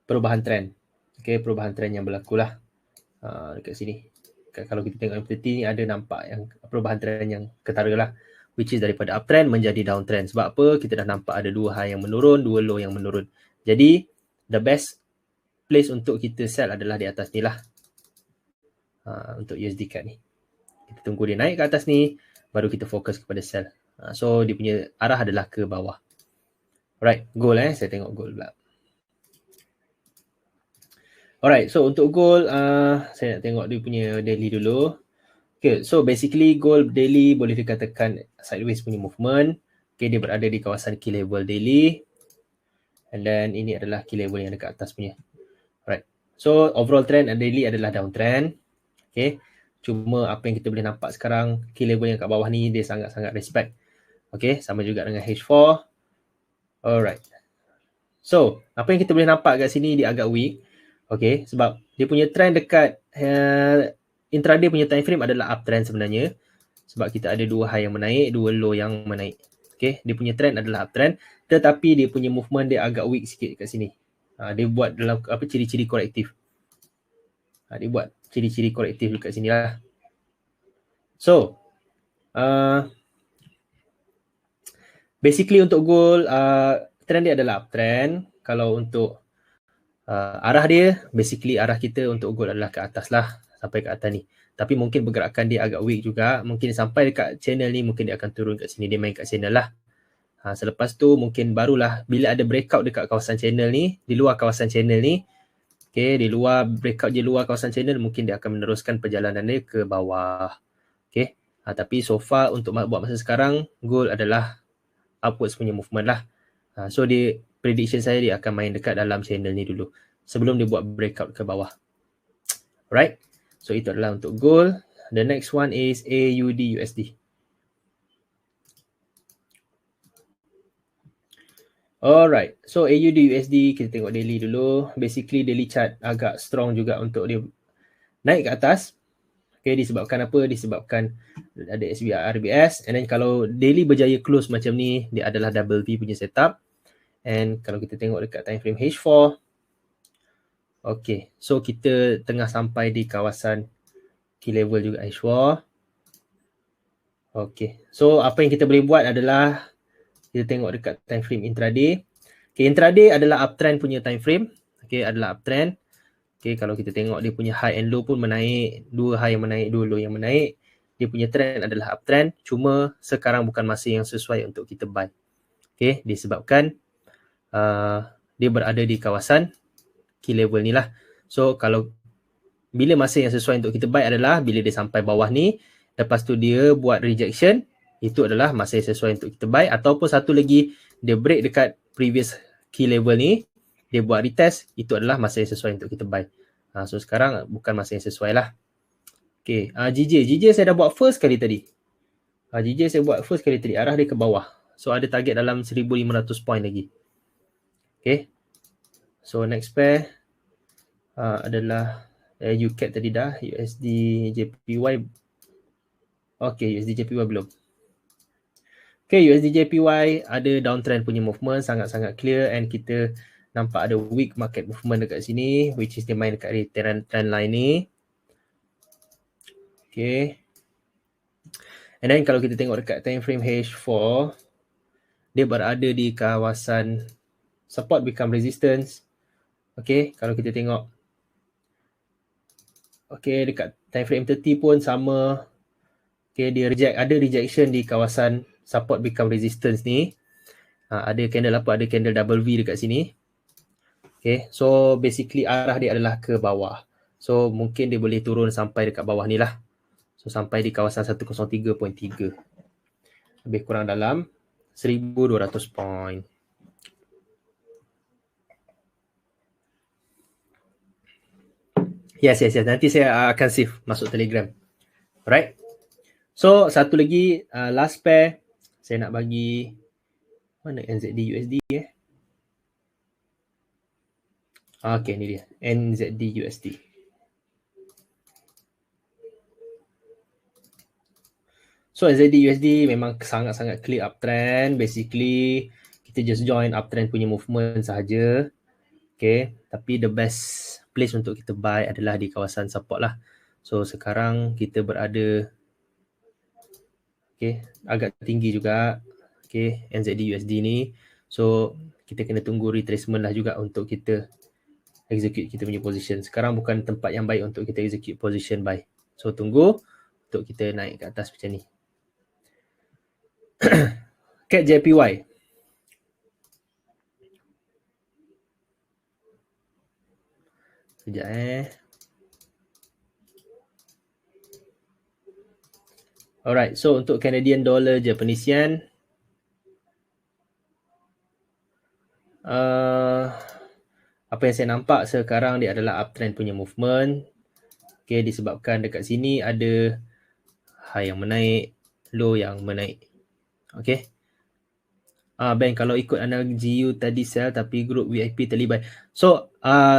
perubahan trend. Okay, perubahan trend yang berlaku lah dekat sini. Kalau kita tengok MACD ni ada nampak yang perubahan trend yang ketara lah, which is daripada uptrend menjadi downtrend. Sebab apa? Kita dah nampak ada dua high yang menurun, dua low yang menurun. Jadi the best place untuk kita sell adalah di atas ni lah. Untuk USD CAD ni. Kita tunggu dia naik ke atas ni, baru kita fokus kepada sell. So dia punya arah adalah ke bawah. Alright, gold saya tengok gold pula. Alright, so untuk gold, saya nak tengok dia punya daily dulu. Okay, so basically gold daily boleh dikatakan sideways punya movement. Okay, dia berada di kawasan key level daily. And then ini adalah key level yang dekat atas punya. Alright, so overall trend daily adalah downtrend. Okay, cuma apa yang kita boleh nampak sekarang, key level yang kat bawah ni dia sangat-sangat respect. Okay, sama juga dengan H4. Alright. So, apa yang kita boleh nampak kat sini dia agak weak. Okay, sebab dia punya trend dekat intraday punya time frame adalah uptrend sebenarnya. Sebab kita ada dua high yang menaik, dua low yang menaik. Okay, dia punya trend adalah uptrend. tetapi dia punya movement dia agak weak sikit kat sini. Dia buat dalam apa ciri-ciri korektif. Dia buat ciri-ciri korektif dekat sini lah. So, basically untuk gold, trend dia adalah uptrend. Kalau untuk arah dia, basically arah kita untuk gold adalah ke atas lah, sampai ke atas ni. Tapi mungkin pergerakan dia agak weak juga. Mungkin sampai dekat channel ni, mungkin dia akan turun kat sini. Dia main kat channel lah. Selepas tu mungkin barulah bila ada breakout dekat kawasan channel ni, di luar kawasan channel ni, okay, di luar breakout di luar kawasan channel, mungkin dia akan meneruskan perjalanan dia ke bawah. Okay. Tapi so far untuk buat masa sekarang, gold adalah upwards punya movement lah. So dia prediction saya dia akan main dekat dalam channel ni dulu sebelum dia buat breakout ke bawah. Right? So itu adalah untuk gold. The next one is AUD USD. Alright, so AUD USD kita tengok daily dulu. Basically daily chart agak strong juga untuk dia naik ke atas. Okay, disebabkan apa? Disebabkan ada SBR RBS. And then kalau daily berjaya close macam ni, dia adalah double V punya setup. And kalau kita tengok dekat time frame H4, okay, so kita tengah sampai di kawasan key level juga H4. Okay, so apa yang kita boleh buat adalah kita tengok dekat time frame intraday. Okay, intraday adalah uptrend punya time frame. Okay, adalah uptrend. Okay, kalau kita tengok dia punya high and low pun menaik. Dua high yang menaik, dua low yang menaik. Dia punya trend adalah uptrend. Cuma sekarang bukan masa yang sesuai untuk kita buy. Okay, disebabkan dia berada di kawasan key level ni lah. So kalau bila masa yang sesuai untuk kita buy adalah bila dia sampai bawah ni, lepas tu dia buat rejection, itu adalah masa yang sesuai untuk kita buy. Ataupun satu lagi, dia break dekat previous key level ni, dia buat retest, itu adalah masa yang sesuai untuk kita buy. So sekarang bukan masa yang sesuai lah. Okay, GJ saya dah buat first kali tadi. GJ saya buat first kali tadi, arah dia ke bawah. So ada target dalam 1500 point lagi. Okay, so next pair adalah UCAD tadi dah, USD JPY. Okay, USD JPY belum. Okay, USD JPY ada downtrend punya movement, sangat-sangat clear, and kita nampak ada weak market movement dekat sini, which is dia main dekat trend line ni. Okay. And then kalau kita tengok dekat time frame H4, dia berada di kawasan support become resistance. Okay, kalau kita tengok, okay, dekat time frame 30 pun sama. Okay, dia ada rejection di kawasan support become resistance ni. Ada candle apa? Ada candle double V dekat sini. Okay, so basically arah dia adalah ke bawah. So mungkin dia boleh turun sampai dekat bawah ni lah. So sampai di kawasan 103.3. Lebih kurang dalam 1200 point. Yes. Nanti saya akan save masuk Telegram. Alright. So satu lagi, last pair. Saya nak bagi, mana NZD USD Okay, ni dia. NZD USD. So NZD USD memang sangat-sangat clear uptrend. Basically, kita just join uptrend punya movement sahaja. Okay, tapi the best place untuk kita buy adalah di kawasan support lah. So sekarang kita berada, okay, agak tinggi juga. Okay, NZD USD ni. So kita kena tunggu retracement lah juga untuk kita execute kita punya position. Sekarang bukan tempat yang baik untuk kita execute position buy. So tunggu untuk kita naik ke atas macam ni. CAD JPY. Sekejap Alright, so untuk Canadian dollar Japanese yen, apa yang saya nampak sekarang dia adalah uptrend punya movement. Okay, disebabkan dekat sini ada high yang menaik, low yang menaik. Okay. Ben, kalau ikut analogi you tadi sell tapi group VIP terlibat. So,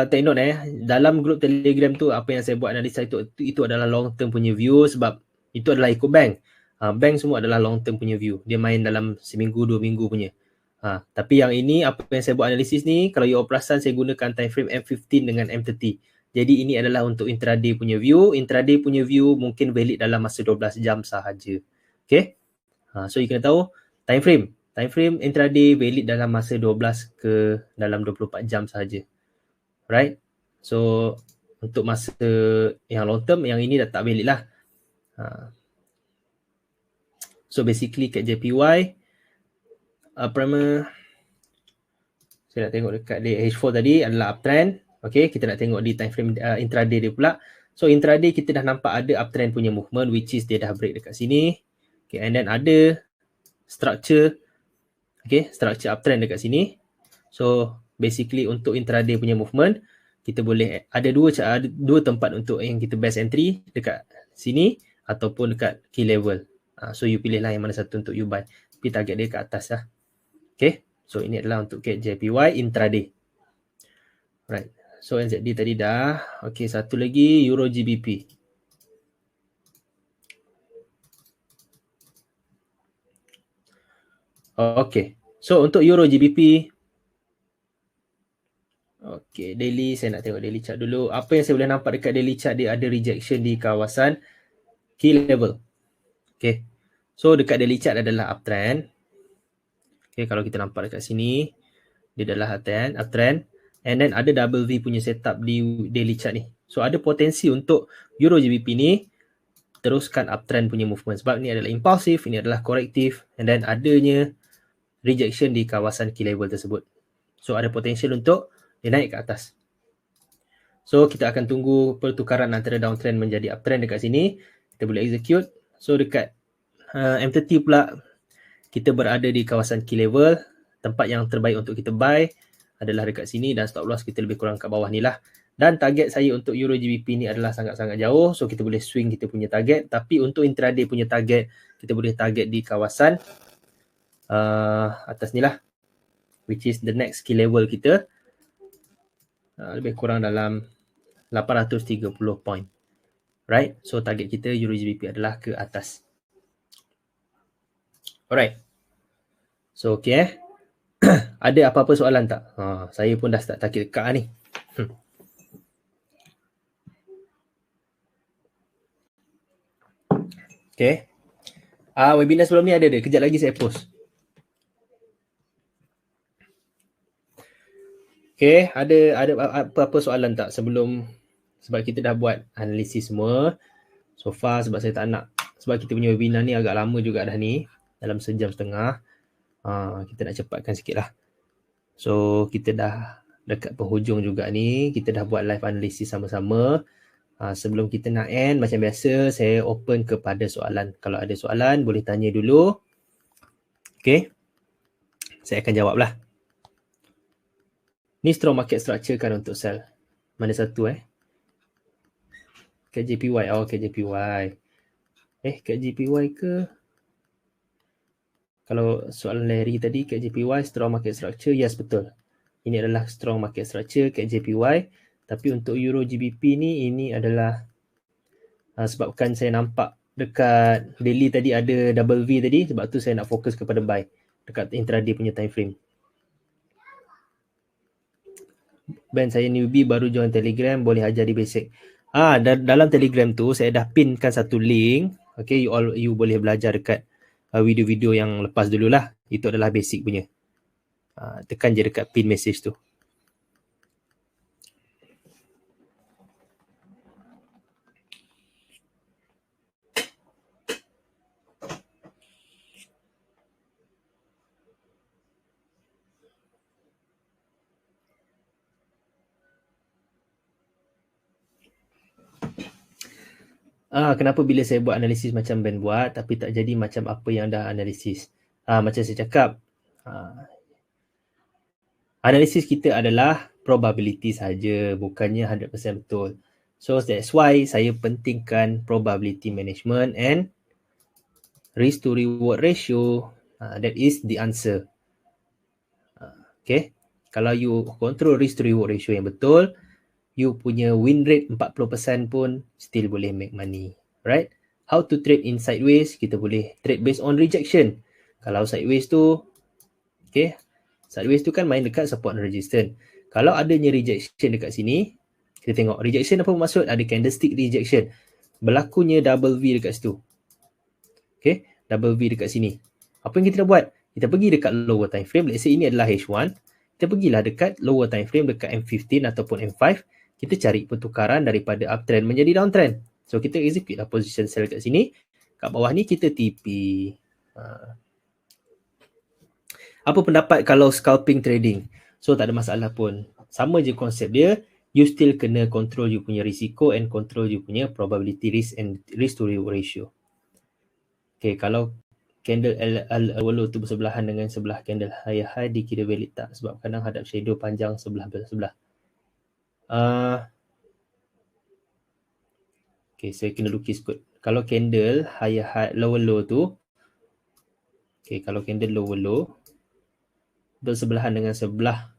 take note dalam group Telegram tu apa yang saya buat analisa itu adalah long term punya view sebab itu adalah ikut bank. Bank semua adalah long term punya view. Dia main dalam seminggu, 2 minggu punya. Tapi yang ini, apa yang saya buat analisis ni, kalau you perasan saya gunakan time frame M15 dengan M30. Jadi ini adalah untuk intraday punya view. Intraday punya view mungkin valid dalam masa 12 jam sahaja. Okay. So you kena tahu time frame. Time frame intraday valid dalam masa 12 ke dalam 24 jam sahaja. Right. So untuk masa yang long term, yang ini dah tak valid lah. So basically kat JPY, primer, saya nak tengok dekat dia H4 tadi adalah uptrend. Okay, kita nak tengok di time frame intraday dia pula. So intraday kita dah nampak ada uptrend punya movement, which is dia dah break dekat sini. Okay, and then ada structure, okay, structure uptrend dekat sini. So basically untuk intraday punya movement, kita boleh ada dua tempat untuk yang kita best entry, dekat sini ataupun dekat key level. So you pilihlah yang mana satu untuk you buy. Tapi target dia kat atas lah. Okay, so ini adalah untuk JPY intraday. Right, so NZD tadi dah. Okay, satu lagi Euro GBP. Okay, so untuk Euro GBP, okay, daily, saya nak tengok daily chart dulu. Apa yang saya boleh nampak dekat daily chart, dia ada rejection di kawasan key level. Okay, so dekat daily chart adalah uptrend. Okay, kalau kita nampak dekat sini, dia adalah uptrend. And then ada double V punya setup di daily chart ni. So ada potensi untuk Euro GBP ni teruskan uptrend punya movement. Sebab ni adalah impulsif, ini adalah korektif. And then adanya rejection di kawasan key level tersebut. So ada potensial untuk dia naik ke atas. So kita akan tunggu pertukaran antara downtrend menjadi uptrend dekat sini. Kita boleh execute. So dekat M30 pula, kita berada di kawasan key level. Tempat yang terbaik untuk kita buy adalah dekat sini dan stop loss kita lebih kurang kat bawah ni lah. Dan target saya untuk Euro GBP ni adalah sangat-sangat jauh. So kita boleh swing kita punya target. Tapi untuk intraday punya target, kita boleh target di kawasan atas ni lah. Which is the next key level kita. Lebih kurang dalam 830 point. Right, so target kita Euro GBP adalah ke atas. Alright. So okay ada apa-apa soalan tak? Saya pun dah start target dekat ni. Okay. Webinar sebelum ni ada. Kejap lagi saya post. Okay, ada apa-apa soalan tak sebelum, sebab kita dah buat analisis semua. So far sebab saya tak nak, sebab kita punya webinar ni agak lama juga dah ni, dalam sejam setengah. Kita nak cepatkan sikit lah. So kita dah dekat penghujung juga ni. Kita dah buat live analisis sama-sama. Sebelum kita nak end, macam biasa saya open kepada soalan. Kalau ada soalan boleh tanya dulu. Okay, saya akan jawab lah. Ni strong market structure kan untuk sell. Mana satu KJPY. KJPY. KJPY ke? Kalau soalan Larry tadi, KJPY strong market structure, yes betul. Ini adalah strong market structure KJPY. Tapi untuk Euro GBP ni, ini adalah sebabkan saya nampak dekat daily tadi ada double V tadi, sebab tu saya nak fokus kepada buy dekat intraday punya time frame. Ben, saya newbie baru join Telegram, boleh ajar di basic. Dalam Telegram tu saya dah pinkan satu link. Okay, you boleh belajar dekat video-video yang lepas dululah. Itu adalah basic punya. Tekan je dekat pin message tu. Kenapa bila saya buat analisis macam Ben buat tapi tak jadi macam apa yang dah analisis? Macam saya cakap, analisis kita adalah probability saja, bukannya 100% betul. So that's why saya pentingkan probability management and risk to reward ratio. That is the answer. Okay, kalau you control risk to reward ratio yang betul, you punya win rate 40% pun still boleh make money. Right? How to trade in sideways? Kita boleh trade based on rejection. Kalau sideways tu, okay, Sideways tu kan main dekat support and resistance. Kalau adanya rejection dekat sini, kita tengok rejection apa maksud? Ada candlestick rejection. Berlakunya double V dekat situ. Okay, double V dekat sini. Apa yang kita nak buat? Kita pergi dekat lower time frame. Let's say ini adalah H1. Kita pergilah dekat lower time frame dekat M15 ataupun M5. Kita cari pertukaran daripada uptrend menjadi downtrend. So kita execute lah position sell kat sini. Kat bawah ni kita TP. Apa pendapat kalau scalping trading? So tak ada masalah pun. Sama je konsep dia. You still kena control you punya risiko and control you punya probability risk and risk to reward ratio. Okay, kalau candle L tu bersebelahan dengan sebelah candle high dikira valid tak? Sebab kadang hadap shadow panjang sebelah. Okay, saya kena lukis kot. Kalau candle lower low tu, okay, kalau candle lower low bersebelahan dengan sebelah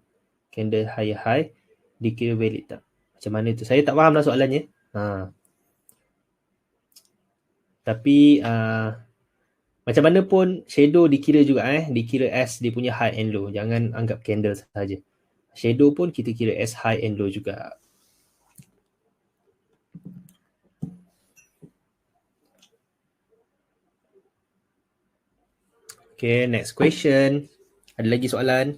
candle high dikira valid tak? Macam mana tu? Saya tak faham lah soalannya. Tapi macam mana pun shadow dikira juga dikira as dia punya high and low. Jangan anggap candle saja. Shadow pun kita kira as high and low juga. Okay, next question. Ada lagi soalan?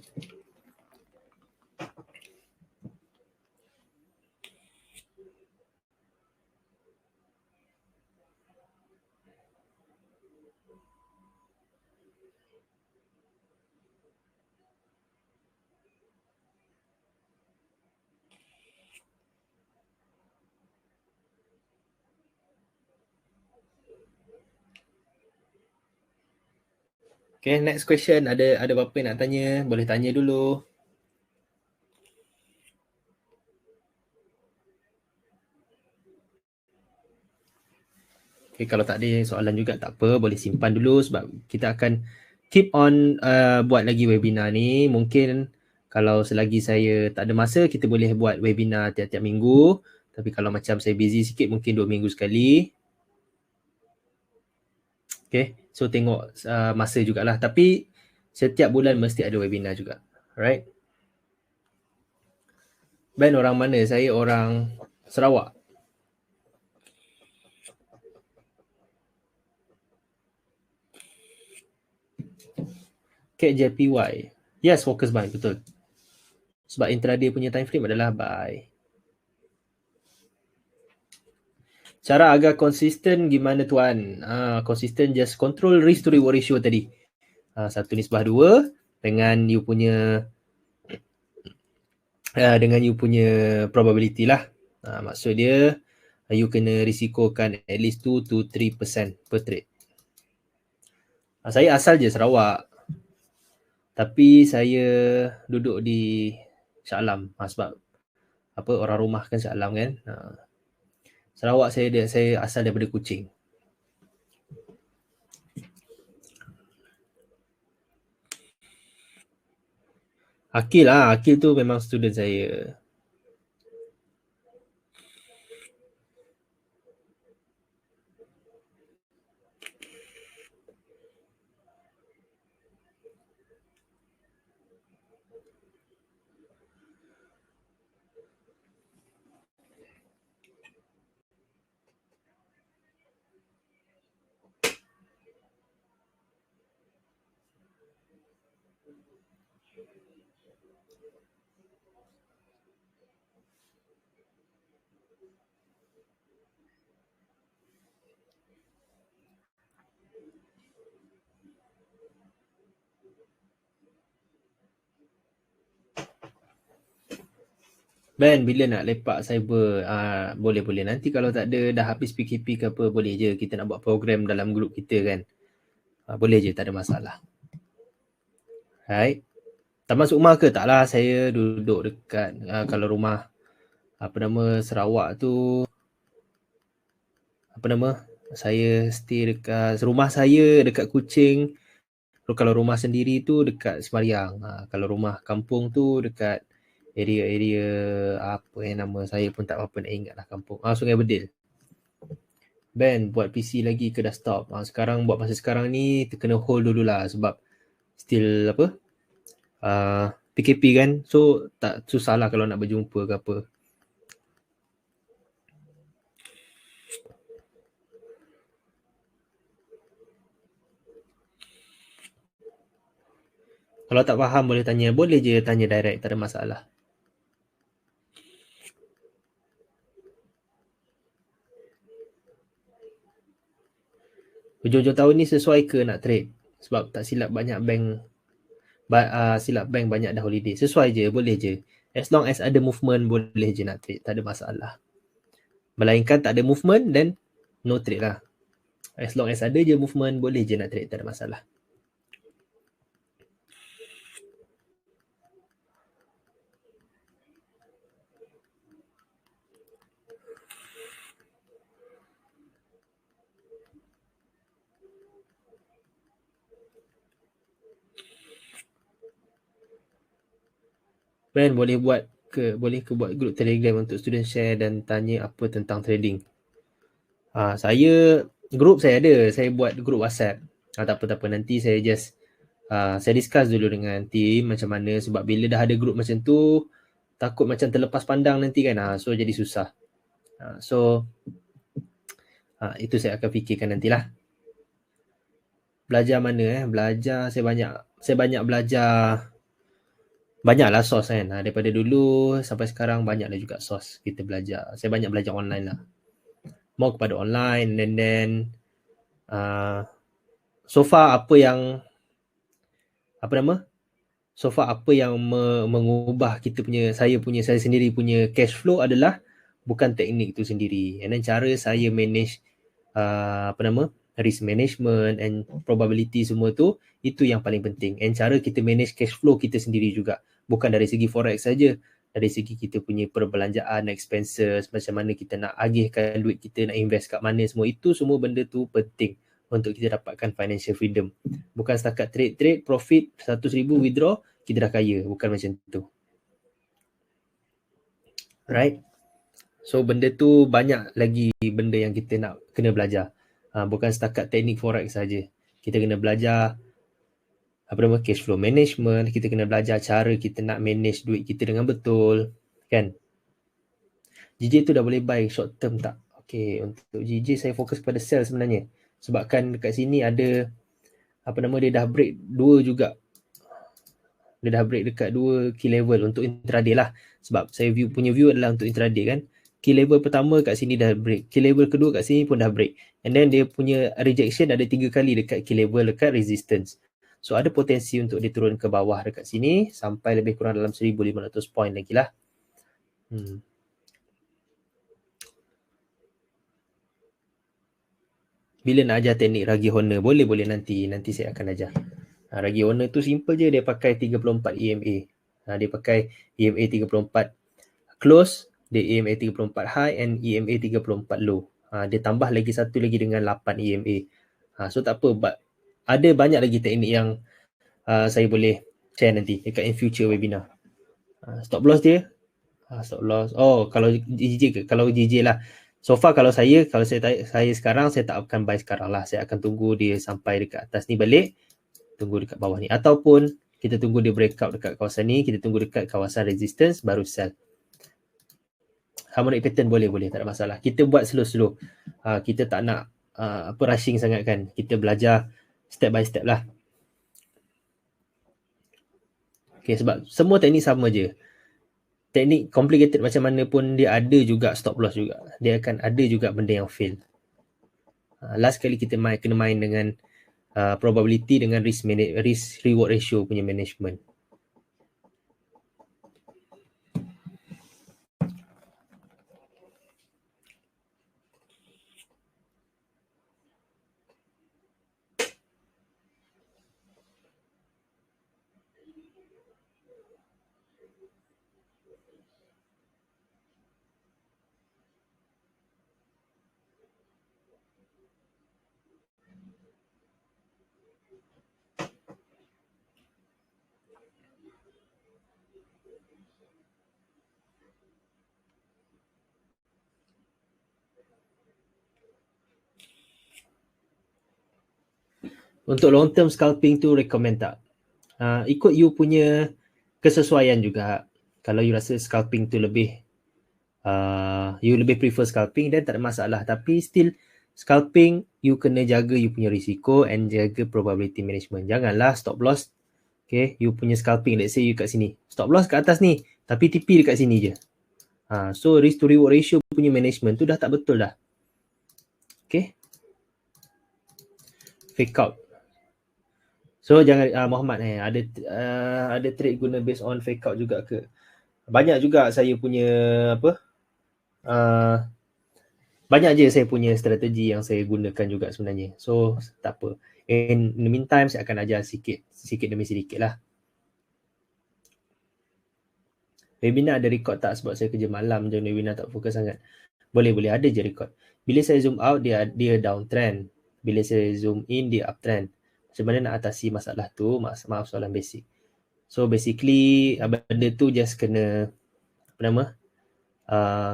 Okay, next question. Ada apa-apa yang nak tanya? Boleh tanya dulu. Okay, kalau tak ada soalan juga tak apa. Boleh simpan dulu sebab kita akan keep on buat lagi webinar ni. Mungkin kalau selagi saya tak ada masa, kita boleh buat webinar tiap-tiap minggu. Tapi kalau macam saya busy sikit, mungkin 2 minggu sekali. Okay, so tengok masa jugalah. Tapi setiap bulan mesti ada webinar juga. Alright. Ben orang mana? Saya orang Sarawak. KJPY. Yes, focus buy. Betul. Sebab intraday punya time frame adalah buy. Cara agar konsisten gimana tuan? Konsisten just control risk to reward ratio tadi. 1:2 dengan you punya probability lah. Maksud dia you kena risikokan at least 2 to 3% per trade. Saya asal je Sarawak. Tapi saya duduk di Shah Alam. Sebab apa, orang rumah kan Shah Alam kan. Sarawak saya asal daripada Kuching. Akil tu memang student saya. Ben, bila nak lepak cyber? Boleh. Nanti kalau tak ada, dah habis PKP ke apa, boleh je. Kita nak buat program dalam grup kita kan. Boleh je, tak ada masalah. Right. Taman Sukma ke? Taklah, saya duduk dekat, kalau rumah, Sarawak tu, saya stay dekat, rumah saya dekat Kuching. Kalau rumah sendiri tu dekat Semariang. Kalau rumah kampung tu dekat area apa yang nama saya pun tak apa nak ingat lah kampung. Sungai Bedil. Ben, buat PC lagi ke dah stop? Sekarang buat masa sekarang ni terkena hold dululah sebab still PKP kan, so tak susah lah kalau nak berjumpa ke apa. Kalau tak faham boleh tanya, boleh je tanya direct, tak ada masalah. Hujung-hujung tahun ni sesuai ke nak trade? Sebab tak silap banyak bank silap bank banyak dah holiday. Sesuai je, boleh je. As long as ada movement, boleh je nak trade, tak ada masalah. Melainkan tak ada movement, then no trade lah. As long as ada je movement, boleh je nak trade, tak ada masalah. Ben, boleh ke buat group Telegram untuk student share dan tanya apa tentang trading. Saya group saya ada, saya buat group WhatsApp. Tak apa nanti saya just saya discuss dulu dengan team macam mana, sebab bila dah ada group macam tu takut macam terlepas pandang nanti kan. So jadi susah. So itu saya akan fikirkan nantilah. Belajar mana belajar saya banyak belajar. Banyaklah source kan. Daripada dulu sampai sekarang banyaklah juga source kita belajar. Saya banyak belajar online lah. More kepada online, and then so far apa yang mengubah saya sendiri punya cash flow adalah bukan teknik tu sendiri, and then cara saya manage risk management and probability semua tu, itu yang paling penting. And cara kita manage cash flow kita sendiri juga, bukan dari segi forex saja, dari segi kita punya perbelanjaan, expenses, macam mana kita nak agihkan duit kita, nak invest kat mana, semua itu semua benda tu penting untuk kita dapatkan financial freedom. Bukan setakat trade profit 100,000 withdraw kita dah kaya, bukan macam tu. Right? So benda tu banyak lagi benda yang kita nak kena belajar. Bukan setakat teknik forex saja. Kita kena belajar cash flow management, kita kena belajar cara kita nak manage duit kita dengan betul, kan? GJ tu dah boleh buy short term tak? Okay, untuk GJ saya fokus pada sell sebenarnya. Sebabkan dekat sini ada dia dah break 2 juga. Dia dah break dekat 2 key level untuk intraday lah. Sebab saya punya view adalah untuk intraday kan. Key level pertama kat sini dah break. Key level kedua kat sini pun dah break. And then dia punya rejection ada 3 kali dekat key level, dekat resistance. So ada potensi untuk dia turun ke bawah dekat sini sampai lebih kurang dalam 1,500 point lagi lah. Bila nak ajar teknik Ragi Horner? Boleh nanti saya akan ajar. Ragi Horner tu simple je, dia pakai 34 EMA. Dia pakai EMA 34 close, dia EMA 34 high and EMA 34 low. Dia tambah lagi satu lagi dengan 8 EMA. So tak apa, ada banyak lagi teknik yang saya boleh share nanti dekat in future webinar. Stop loss dia, stop loss. Kalau GJ lah. So far kalau saya sekarang saya tak akan buy sekarang lah. Saya akan tunggu dia sampai dekat atas ni balik, tunggu dekat bawah ni, ataupun kita tunggu dia breakout dekat kawasan ni, kita tunggu dekat kawasan resistance baru sell. Harmonic pattern boleh, tak ada masalah. Kita buat slow. Kita tak nak rushing sangat kan. Kita belajar step by step lah. Okay, sebab semua teknik sama je. Teknik complicated macam mana pun dia ada juga stop loss juga. Dia akan ada juga benda yang fail. Last kali kita kena main dengan probability dengan risk reward ratio punya management. Untuk long term scalping tu recommend tak? Ikut you punya kesesuaian juga. Kalau you rasa scalping tu lebih you lebih prefer scalping, then tak ada masalah. Tapi still scalping you kena jaga you punya risiko and jaga probability management. Janganlah stop loss. Okay, you punya scalping, let's say you kat sini, stop loss kat atas ni, tapi TP dekat sini je. So risk to reward ratio punya management tu dah tak betul dah. Okay, fake out. So jangan Muhammad ada trade guna based on fake out juga ke? Banyak juga saya punya apa? Banyak je saya punya strategi yang saya gunakan juga sebenarnya. So tak apa. In the meantime saya akan ajar sikit demi sedikit lah. Webinar ada record tak sebab saya kerja malam je, webinar tak fokus sangat. Boleh ada je record. Bila saya zoom out dia downtrend. Bila saya zoom in dia uptrend. Macam mana nak atasi masalah tu? Maaf soalan basic. So basically benda tu just kena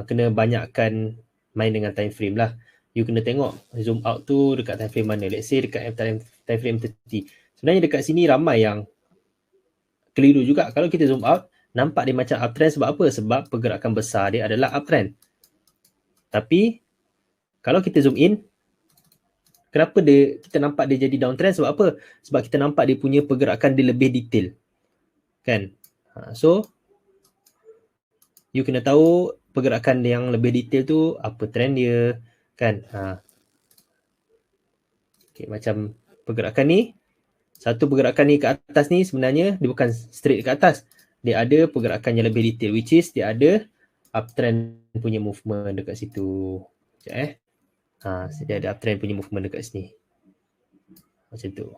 kena banyakkan main dengan time frame lah. You kena tengok zoom out tu dekat time frame mana. Let's say dekat time frame 30. Sebenarnya dekat sini ramai yang keliru juga. Kalau kita zoom out, nampak dia macam uptrend sebab apa? Sebab pergerakan besar dia adalah uptrend. Tapi kalau kita zoom in, kenapa kita nampak dia jadi downtrend? Sebab apa? Sebab kita nampak dia punya pergerakan dia lebih detail. Kan? So you kena tahu pergerakan yang lebih detail tu apa trend dia, kan? Okay, macam pergerakan ni, satu pergerakan ni ke atas ni sebenarnya dia bukan straight ke atas. Dia ada pergerakan yang lebih detail, which is dia ada uptrend punya movement dekat situ. Sekejap dia ada uptrend punya movement dekat sini. Macam tu.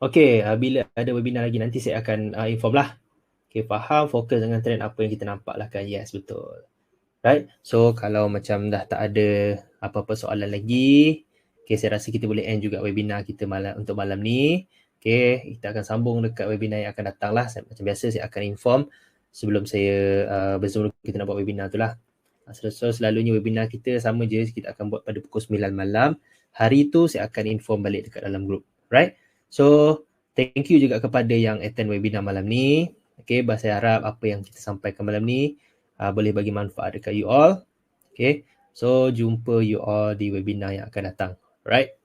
Okay, bila ada webinar lagi nanti saya akan inform lah. Okay, faham, fokus dengan trend apa yang kita nampak lah kan. Yes, betul. Right, so kalau macam dah tak ada apa-apa soalan lagi, okay, saya rasa kita boleh end juga webinar kita untuk malam ni. Okay, kita akan sambung dekat webinar yang akan datang lah. Macam biasa saya akan inform sebelum saya berzoom kita nak buat webinar tu lah. So selalunya webinar kita sama je, kita akan buat pada pukul 9 malam. Hari tu saya akan inform balik dekat dalam group. Right, so thank you juga kepada yang attend webinar malam ni. Okay, saya harap apa yang kita sampaikan malam ni boleh bagi manfaat dekat you all. Okay, so jumpa you all di webinar yang akan datang. Right.